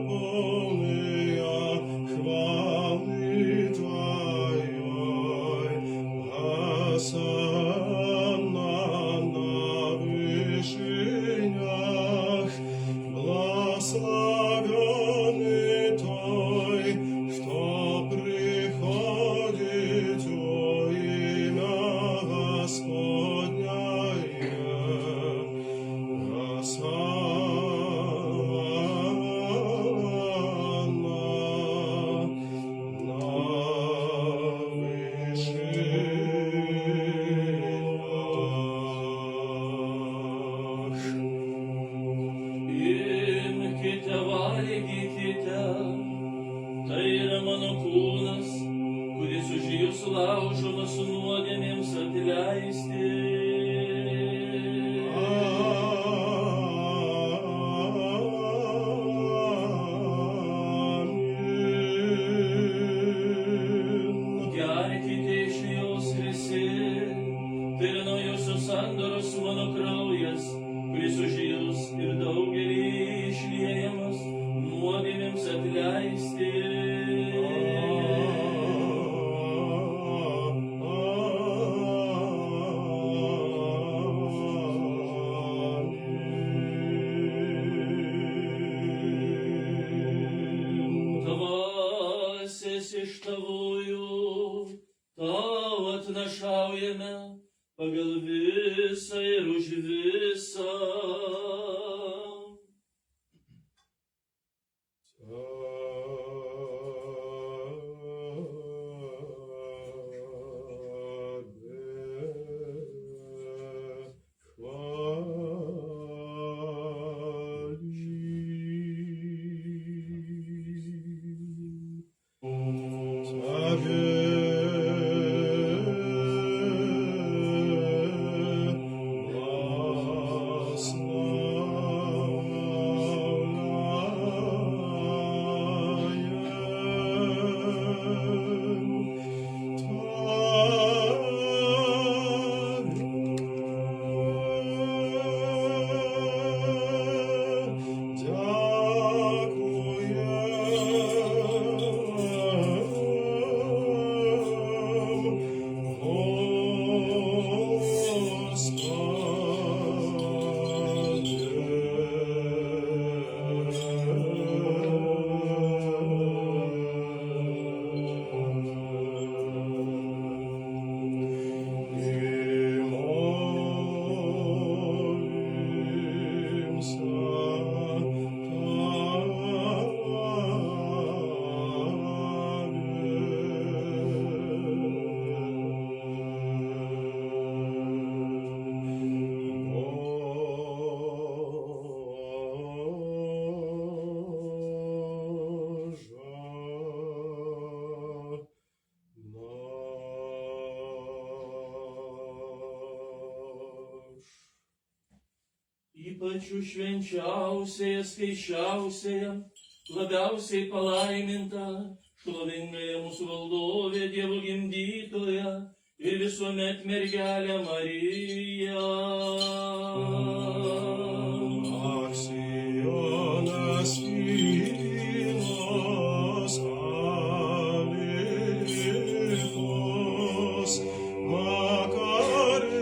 Speaker 2: полная хвалы Твоей. Осанна на вышинях, благословенный Той, кто приходит во имя Господняе. Осанна на вышинях.
Speaker 1: Imkite, valgykite, tai yra mano kūnas, kuris už jūsų laužomas su nuodėmėms atleisti.
Speaker 2: Amen.
Speaker 1: Gerkite iš jos visi, tai yra naujosios sandoros mano kraujas, kuris už jūs ir daugelį išliejamas nuodėmėms atleisti. Dvasias iš tavųjų, tau atnašaujame pagal visą ir už visą. Pačiu švenčiausiai, skaičiausiai, labiausiai palaiminta, šlovingąją mūsų valdovę, Dievo gimdytoją ir visuomet mergelę Mariją.
Speaker 2: Aksionas Filos Alikos, Makarizin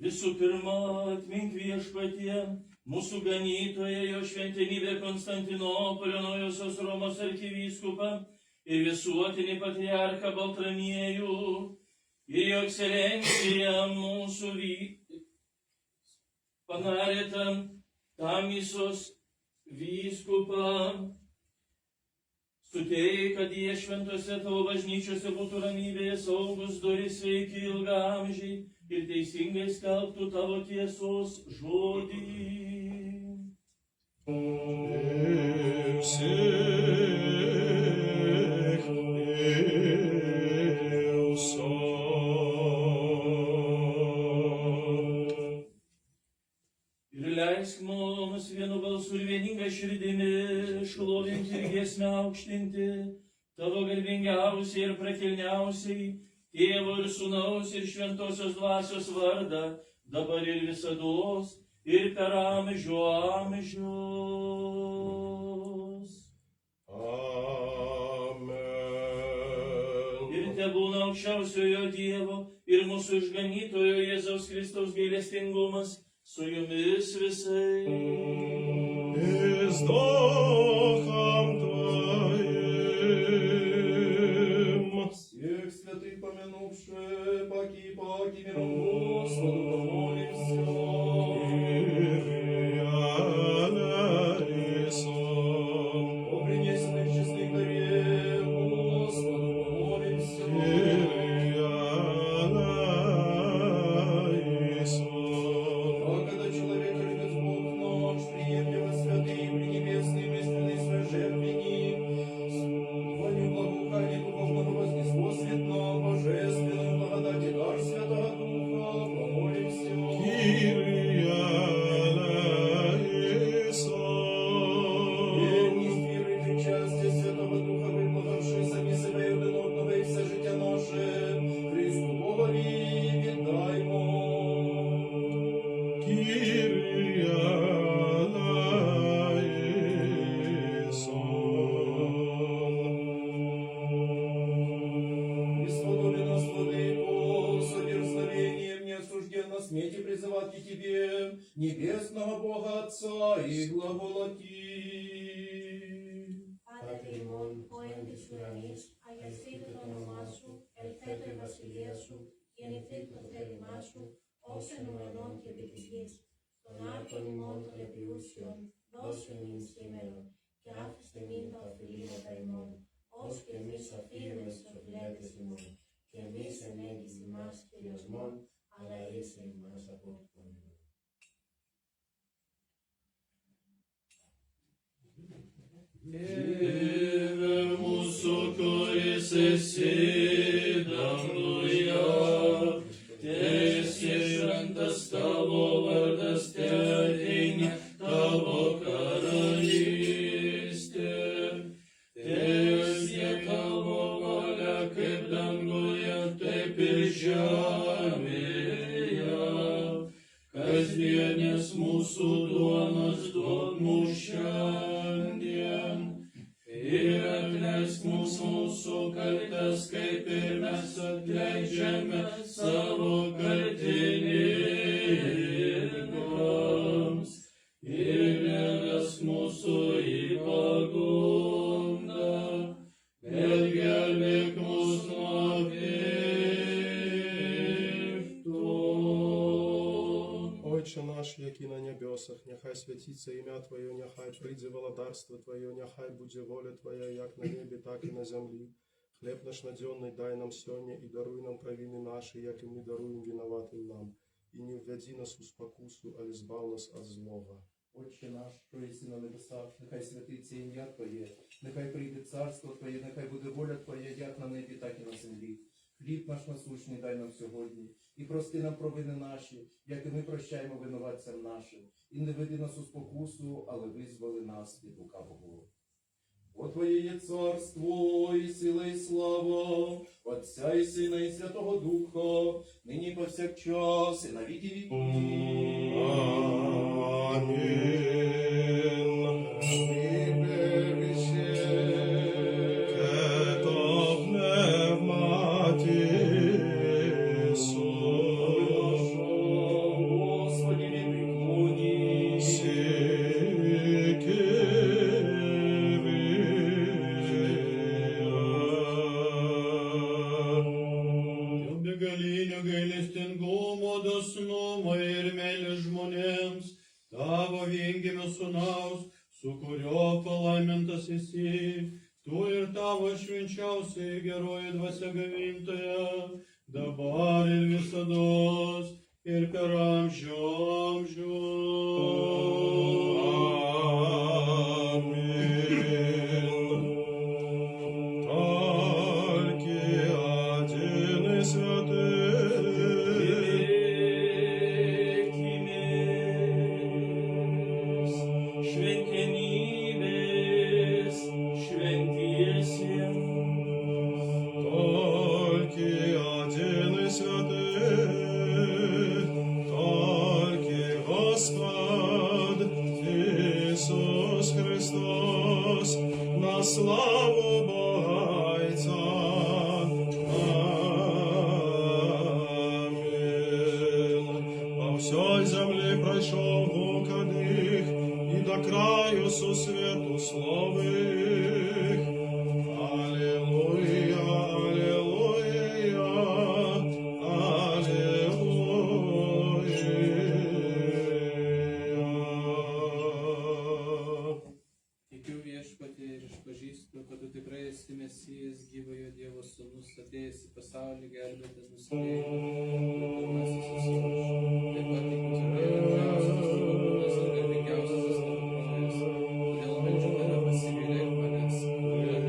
Speaker 1: Visų pirma, atmink Viešpatie, mūsų ganytoje, jo šventenybė Konstantinopolio Naujosios Romos arkivyskupą ir visuotinį patriarchą Baltramiejų ir jo ekscelenciją mūsų Panaretam Tamisos vyskupam, suteik, kad jie šventose tavo bažnyčiose būtų ramybėje saugus, durys sveiki ilgamžiai ir teisingai skelbtų tavo tiesos žodį. Ir leisk mums vienu balsu ir vieninga širdimi šlovinti ir giesmę aukštinti tavo garbingiausiai ir prakilniausiai Tėvo ir Sūnaus ir Šventosios Dvasios vardą, dabar ir visados, ir per amžių amžius.
Speaker 7: Amen.
Speaker 1: Ir tebūna aukščiausiojo Dievo ir mūsų išganytojo Jėzaus Kristaus gailestingumas su jumis visai.
Speaker 7: Всех святых помянувши, паки миром Господу помолимся. О принесенных честных даре Господу помолимся. А когда человек любит Бог наш, приемлемо святый, пренебесный, мысленный, священник, Твою благоухание духовного вознесло светло, божественную благодать и дар Святого Духа, помолимся. Єдність віри і причастя Святого Духа, виплавши самі себе і один одного і все життя наше, Христу Богові віддаймо. И свободы нас, Владыко, с дерзновением неосужденно смейте призывать к Тебе, небесного Бога Отца, и глаголати.
Speaker 5: Πάτερ ημών, ο εν της ουρανής, αγιαστήτω το όνομά σου, ελθέτω η βασιλεία σου, γεννηθήτω το θέλημά σου, ως εν ουρανών και επί της γης. Των άρτων ημών των επιούσιων, δώσε μην σήμερον, και άφησε μην τα οφειλήματα ημών, ως και εμείς αφήνουμε στους οφειλέτες ημών, και εμείς ενέγγις ημάς κυριοσμών, αλλά ρίσε ημάς από τον αιώνα.
Speaker 6: Tėve mūsų, kuris esi danguje, teesie šventas tavo vardas, teateina tavo karalystė. Teesie tavo valia, kaip danguje, taip ir žemėje. Kasdienės mūsų duonos duok mums šiandien. Ir atleisk mums mūsų kaltes, kaip ir mes atleidžiame savo kaltininkams. Ir nevesk mūsų į pagundą, bet gelbėk mus nuo pikto.
Speaker 2: Отче наш, який на небесах, нехай святиться ім'я Твоє, нехай прийде володарство Твоє, нехай буде воля Твоя, як на небі, так і на землі. Хлеб наш надземний дай нам сьогодні, і даруй нам провини наші, як і ми даруємо виноватим нам. І не введи нас у спокусу, але збав нас від злого.
Speaker 7: Отче наш, що єси на небесах, нехай святиться ім'я Твоє, нехай прийде царство Твоє, нехай буде воля Твоя, як на небі, так і на землі. Хліб наш насущний дай нам сьогодні, і прости нам провини наші, як і ми прощаємо винуватцям нашим. І не веди нас у спокусу, але визволи нас від лукавого. Бо Твоє є царство, і сила, і слава, Отця і Сина, і Святого Духа, нині і повсякчас, і на віки віків. Господи, не преклони.
Speaker 3: Begalinio gailestingumo, dosnumo ir meilės žmonėms. visiems, tavo viengimio sūnaus, su kurio palaimintas esi, tu ir tavo švenčiausiai geroji dvasia gavintoja, dabar ir visados, ir per amžių amžių.
Speaker 1: Šventenybės šventiesiems.
Speaker 2: Славу Бойця. Амінь. По всій землі пройшов гука них, і до краю сусвіту слових. Алілуя, алілуя, алілуя.
Speaker 6: Tikiu viešpatie ir išpažįstu, kad tu tikrai esi Mesijas, gyvojo Dievo sūnus, atėjęs į pasaulį gelbėti nusidėjimą. Pirmasis įsivažiuoju. Taip pat tikiu tikrai didžiausias stebuklas ir garbingiausias stebuklas. Todėl meldžiu tave pasigailėk manęs. Ir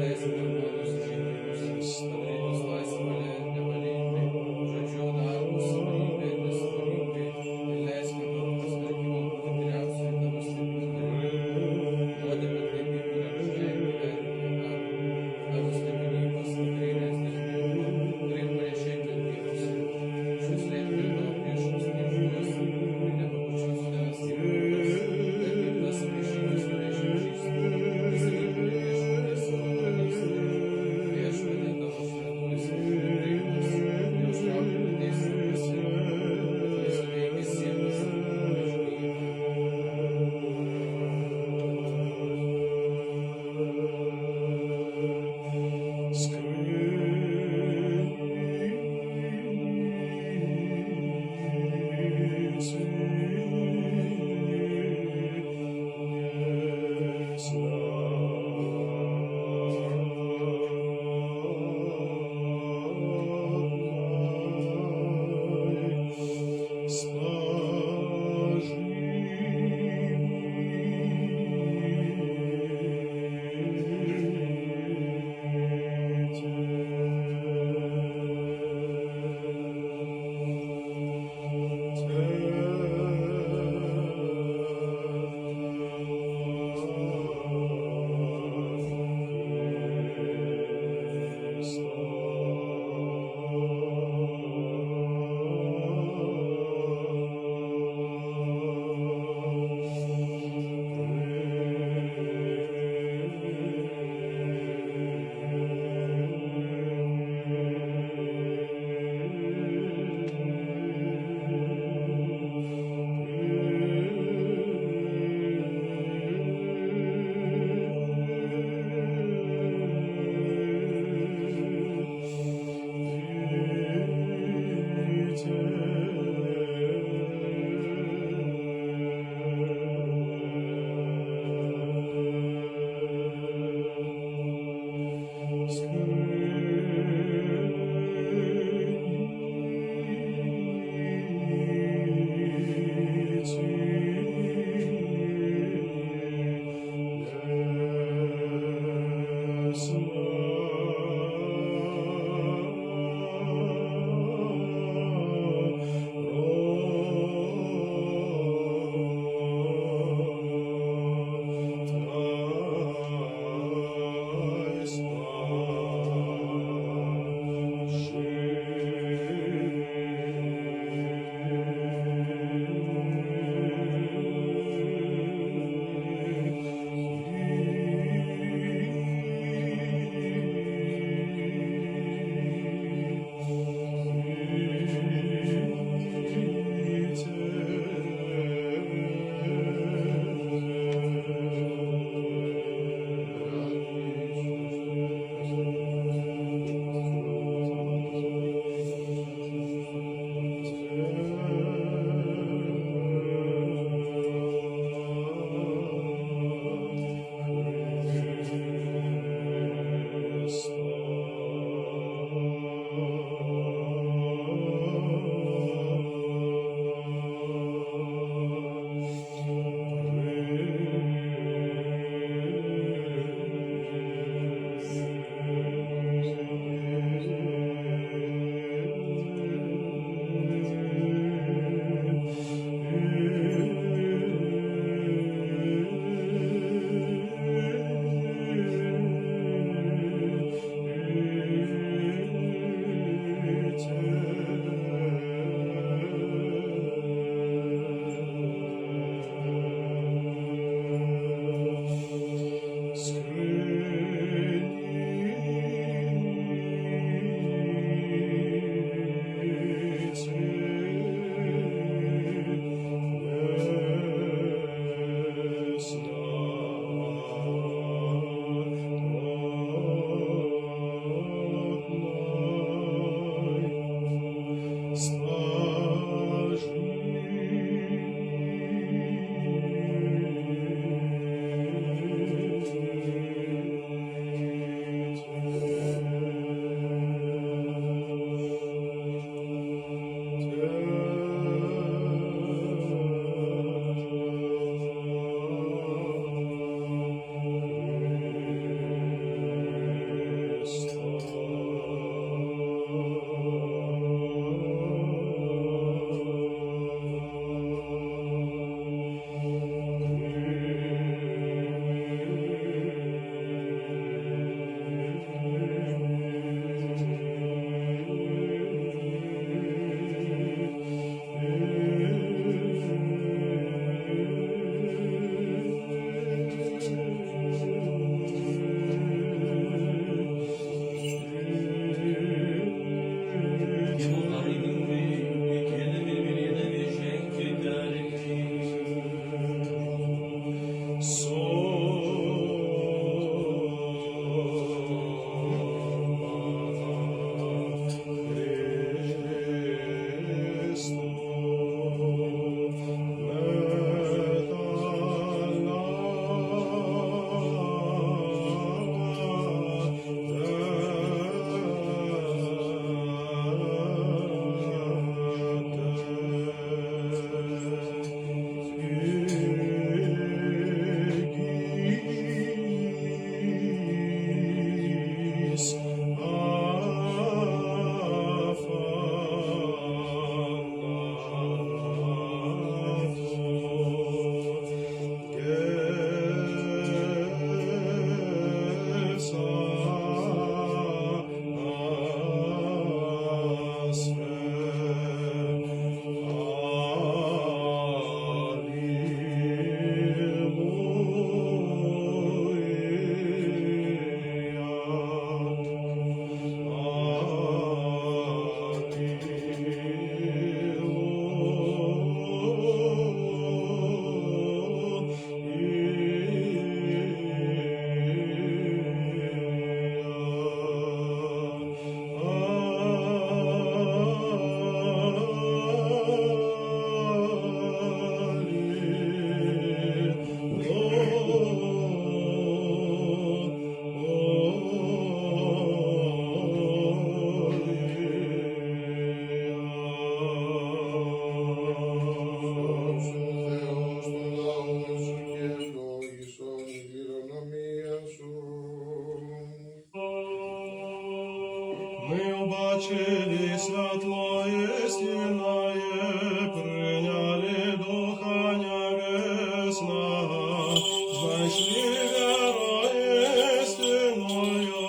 Speaker 2: честна, знайшли верою истинною,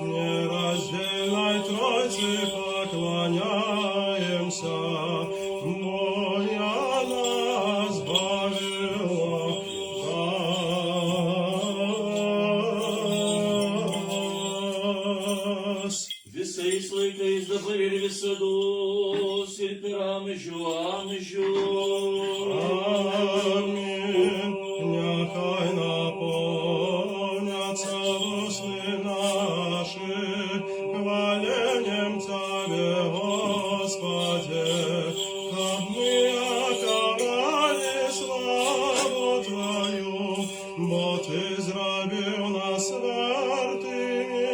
Speaker 2: нераздельной Тройце поклоняемся, Моя нас бавила нас.
Speaker 1: Visais laikais dabar ir visados ir per amžių amžių.
Speaker 2: Amin. Нехай наполнятся усны наши хваленьем Тебе, Господи, как мы оправдали славу Твою, бо Ты зробил нас святыми,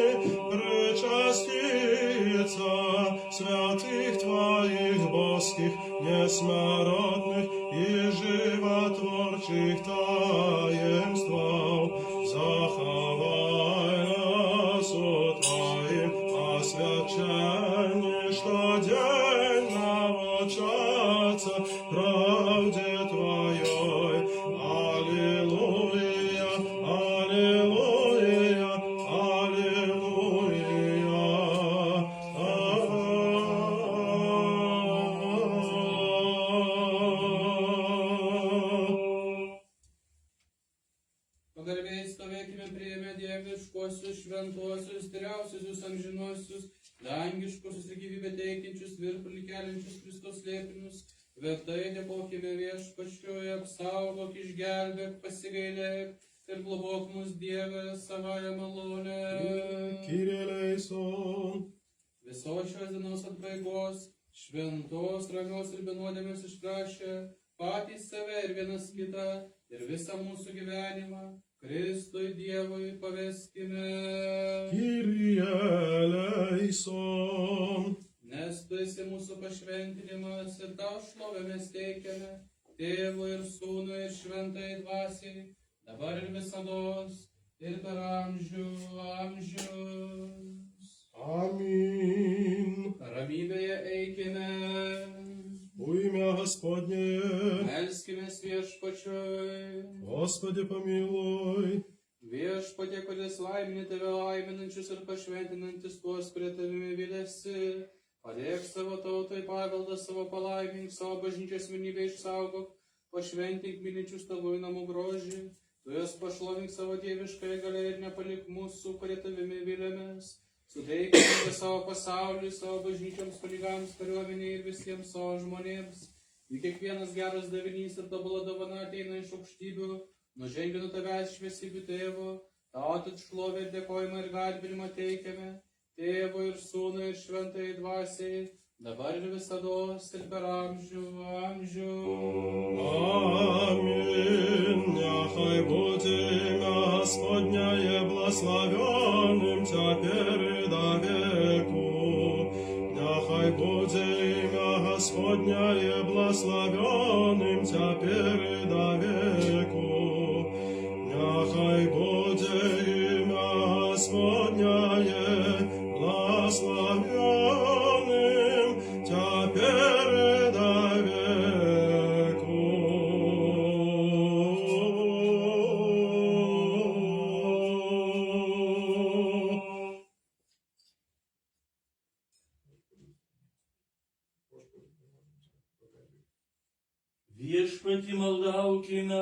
Speaker 2: причаститься святых Твоих божских, несмертных и животворчих таинствов. Заховай нас от Твоим освящении, что день навчаться правде Твоей. Аллилуйя, аллилуйя, аллилуйя.
Speaker 6: Pagarbiai stovėkime priėmę dieviškosius, šventuosius, tyriausius, amžinuosius, dangiškosius ir gyvybę teikiančius, virpulį keliančius Kristos slėpinius. Vertai dėkokime Viešpačiui, apsaugok, išgelbėk, pasigailėk ir globok mus Dieve savąją malonę.
Speaker 2: Kyrie eleison.
Speaker 6: Visos šios dienos atbaigos, šventos, ramios ir benuodėmės išprašę, patys save ir vienas kitą ir visą mūsų gyvenimą Kristui Dievui paveskime.
Speaker 2: Kyrie eleison.
Speaker 6: Nes tu esi mūsų pašventinimas ir tau šlovę mes teikiame, Tėvui ir Sūnui ir Šventai Dvasiai, dabar ir visados ir per amžių amžius.
Speaker 2: Amin.
Speaker 6: Ramybėje eikime.
Speaker 2: Имя Господне.
Speaker 6: Melskimės Viešpačiui.
Speaker 2: Господи, помилуй.
Speaker 6: Viešpatie, kuris laimini tave laiminančius ir pašventinantis tuos, kurie tavimi viliasi, padėk savo tautai paveldą, savo palaimink, savo bažnyčios vienybę išsaugok, pašventink mylinčius tavo namų grožį, tu jas pašlovink savo dieviškai galia ir nepalik mūsų, kurie tavimi vilėmės. Suteikime savo pasauliui, savo bažnyčioms, kunigams, kariuomeniai ir visiems savo žmonėms. Juk kiekvienas geras davinys ir tobula dovana ateina iš aukštybių, nužengia nuo tavęs šviesybių Tėvo, tau tad šlovę ir dėkojimą ir garbinimą teikiame, Tėvui ir Sūnui ir Šventai Dvasiai, dabar ir visados ir per amžių amžių.
Speaker 2: Аминь. Нехай будет имя Господне благословенным теперь и до веку. Нехай будет имя Господне благословенным теперь и до веку. Нехай будет имя Господне благословенным теперь и до веку.
Speaker 1: Viešpatį maldaukime.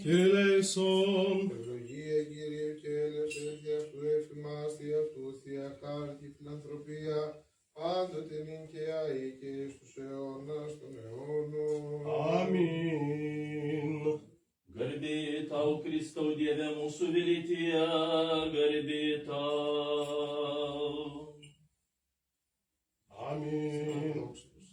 Speaker 2: Kyrie eleison.
Speaker 3: Ευλογία Κύριε και ελευθερία αυτού εφημάστη αυτούς η αχάρτη φιλανθρωπία πάντοτε νυν και αεί και εις τους αιώνας των αιώνων.
Speaker 2: Amin.
Speaker 1: Garbė tau, Kristau Dieve mūsų viltyje, garbė tau.
Speaker 2: Аминь.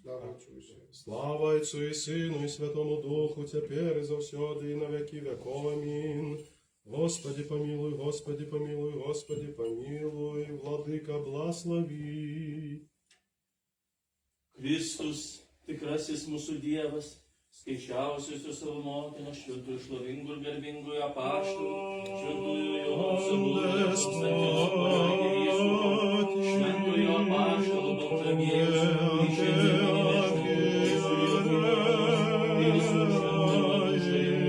Speaker 3: Слава Отцу и Сыну.
Speaker 2: Слава Отцу и Сыну и Святому Духу, теперь и завсёды и на веки веков. Аминь. Господи помилуй, Господи помилуй, Господи помилуй, Владыка благослови.
Speaker 1: Kristus, tikrasis mūsų Dievas, skaičiausius savo motinos, šventųjų šlovingų ir garbingųjų apaštalų, šventųjų Jono Sabulės, šventųjų apaštalų, Baltramiejaus, ir šiandien neštų mūsų ir visų šventųjų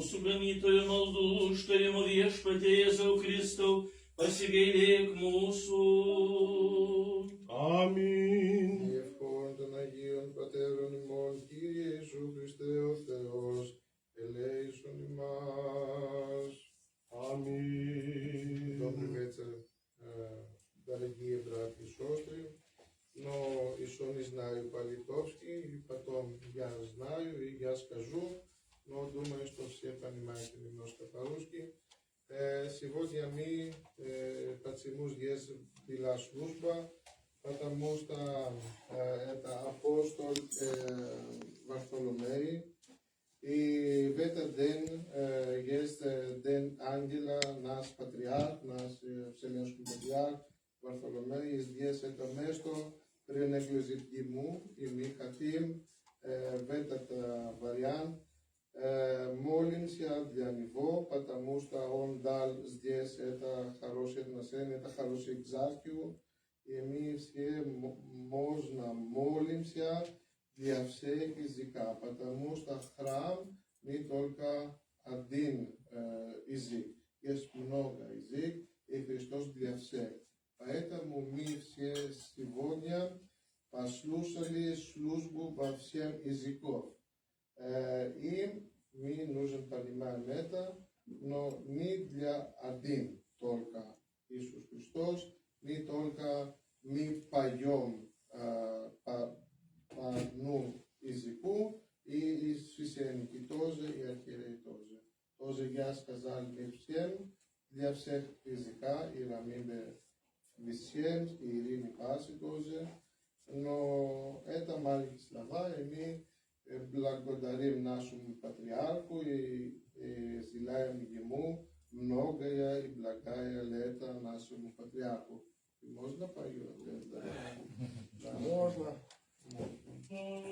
Speaker 1: mūsų ganytojų maldų, užtarimo viešpatie Jėzau Kristau, pasigailėk mūsų.
Speaker 2: Αμήν.
Speaker 3: Διευκόν των Αγίων Πατέρων ημών, Κύριε Ιησού Χριστέ ο Θεός, ελέησον ημάς.
Speaker 2: Аминь.
Speaker 3: Добрый вечер, дорогие братья и сестры. Но еще не знаю по-литовски, и потом я знаю, и я скажу, но думаю, что все понимаете немножко по-русски. Сегодня мы, почему здесь была служба, потому что это апостол Варфоломей, и в этот день есть день ангела, наш патриарх, наш Вселенский патриарх Варфоломей, и здесь это место принадлежит ему, и мы хотим в этот вариант молимся для него, потому что он дал здесь это хорошее отношение, это хороший экзархию, и мы все можно молимся для всех языка, потому что храм не только один язык, есть много языков, и Христос для всех. Поэтому мы все сегодня послушали службу во всем языков. И мы нужно понимать это, но не для один только Иисус Христос, не только мы поем по одному языку, и священники тоже, и архиереи тоже. Тоже я сказал мы всем, для всех языка, и Рамибе всем, и Ирине Паси тоже. Но это маленькие слова, и мы благодарим нашему патриарху и желаем ему многое и благое лето нашему патриарху. И можно поет? Да.
Speaker 2: Можно.
Speaker 3: Можно.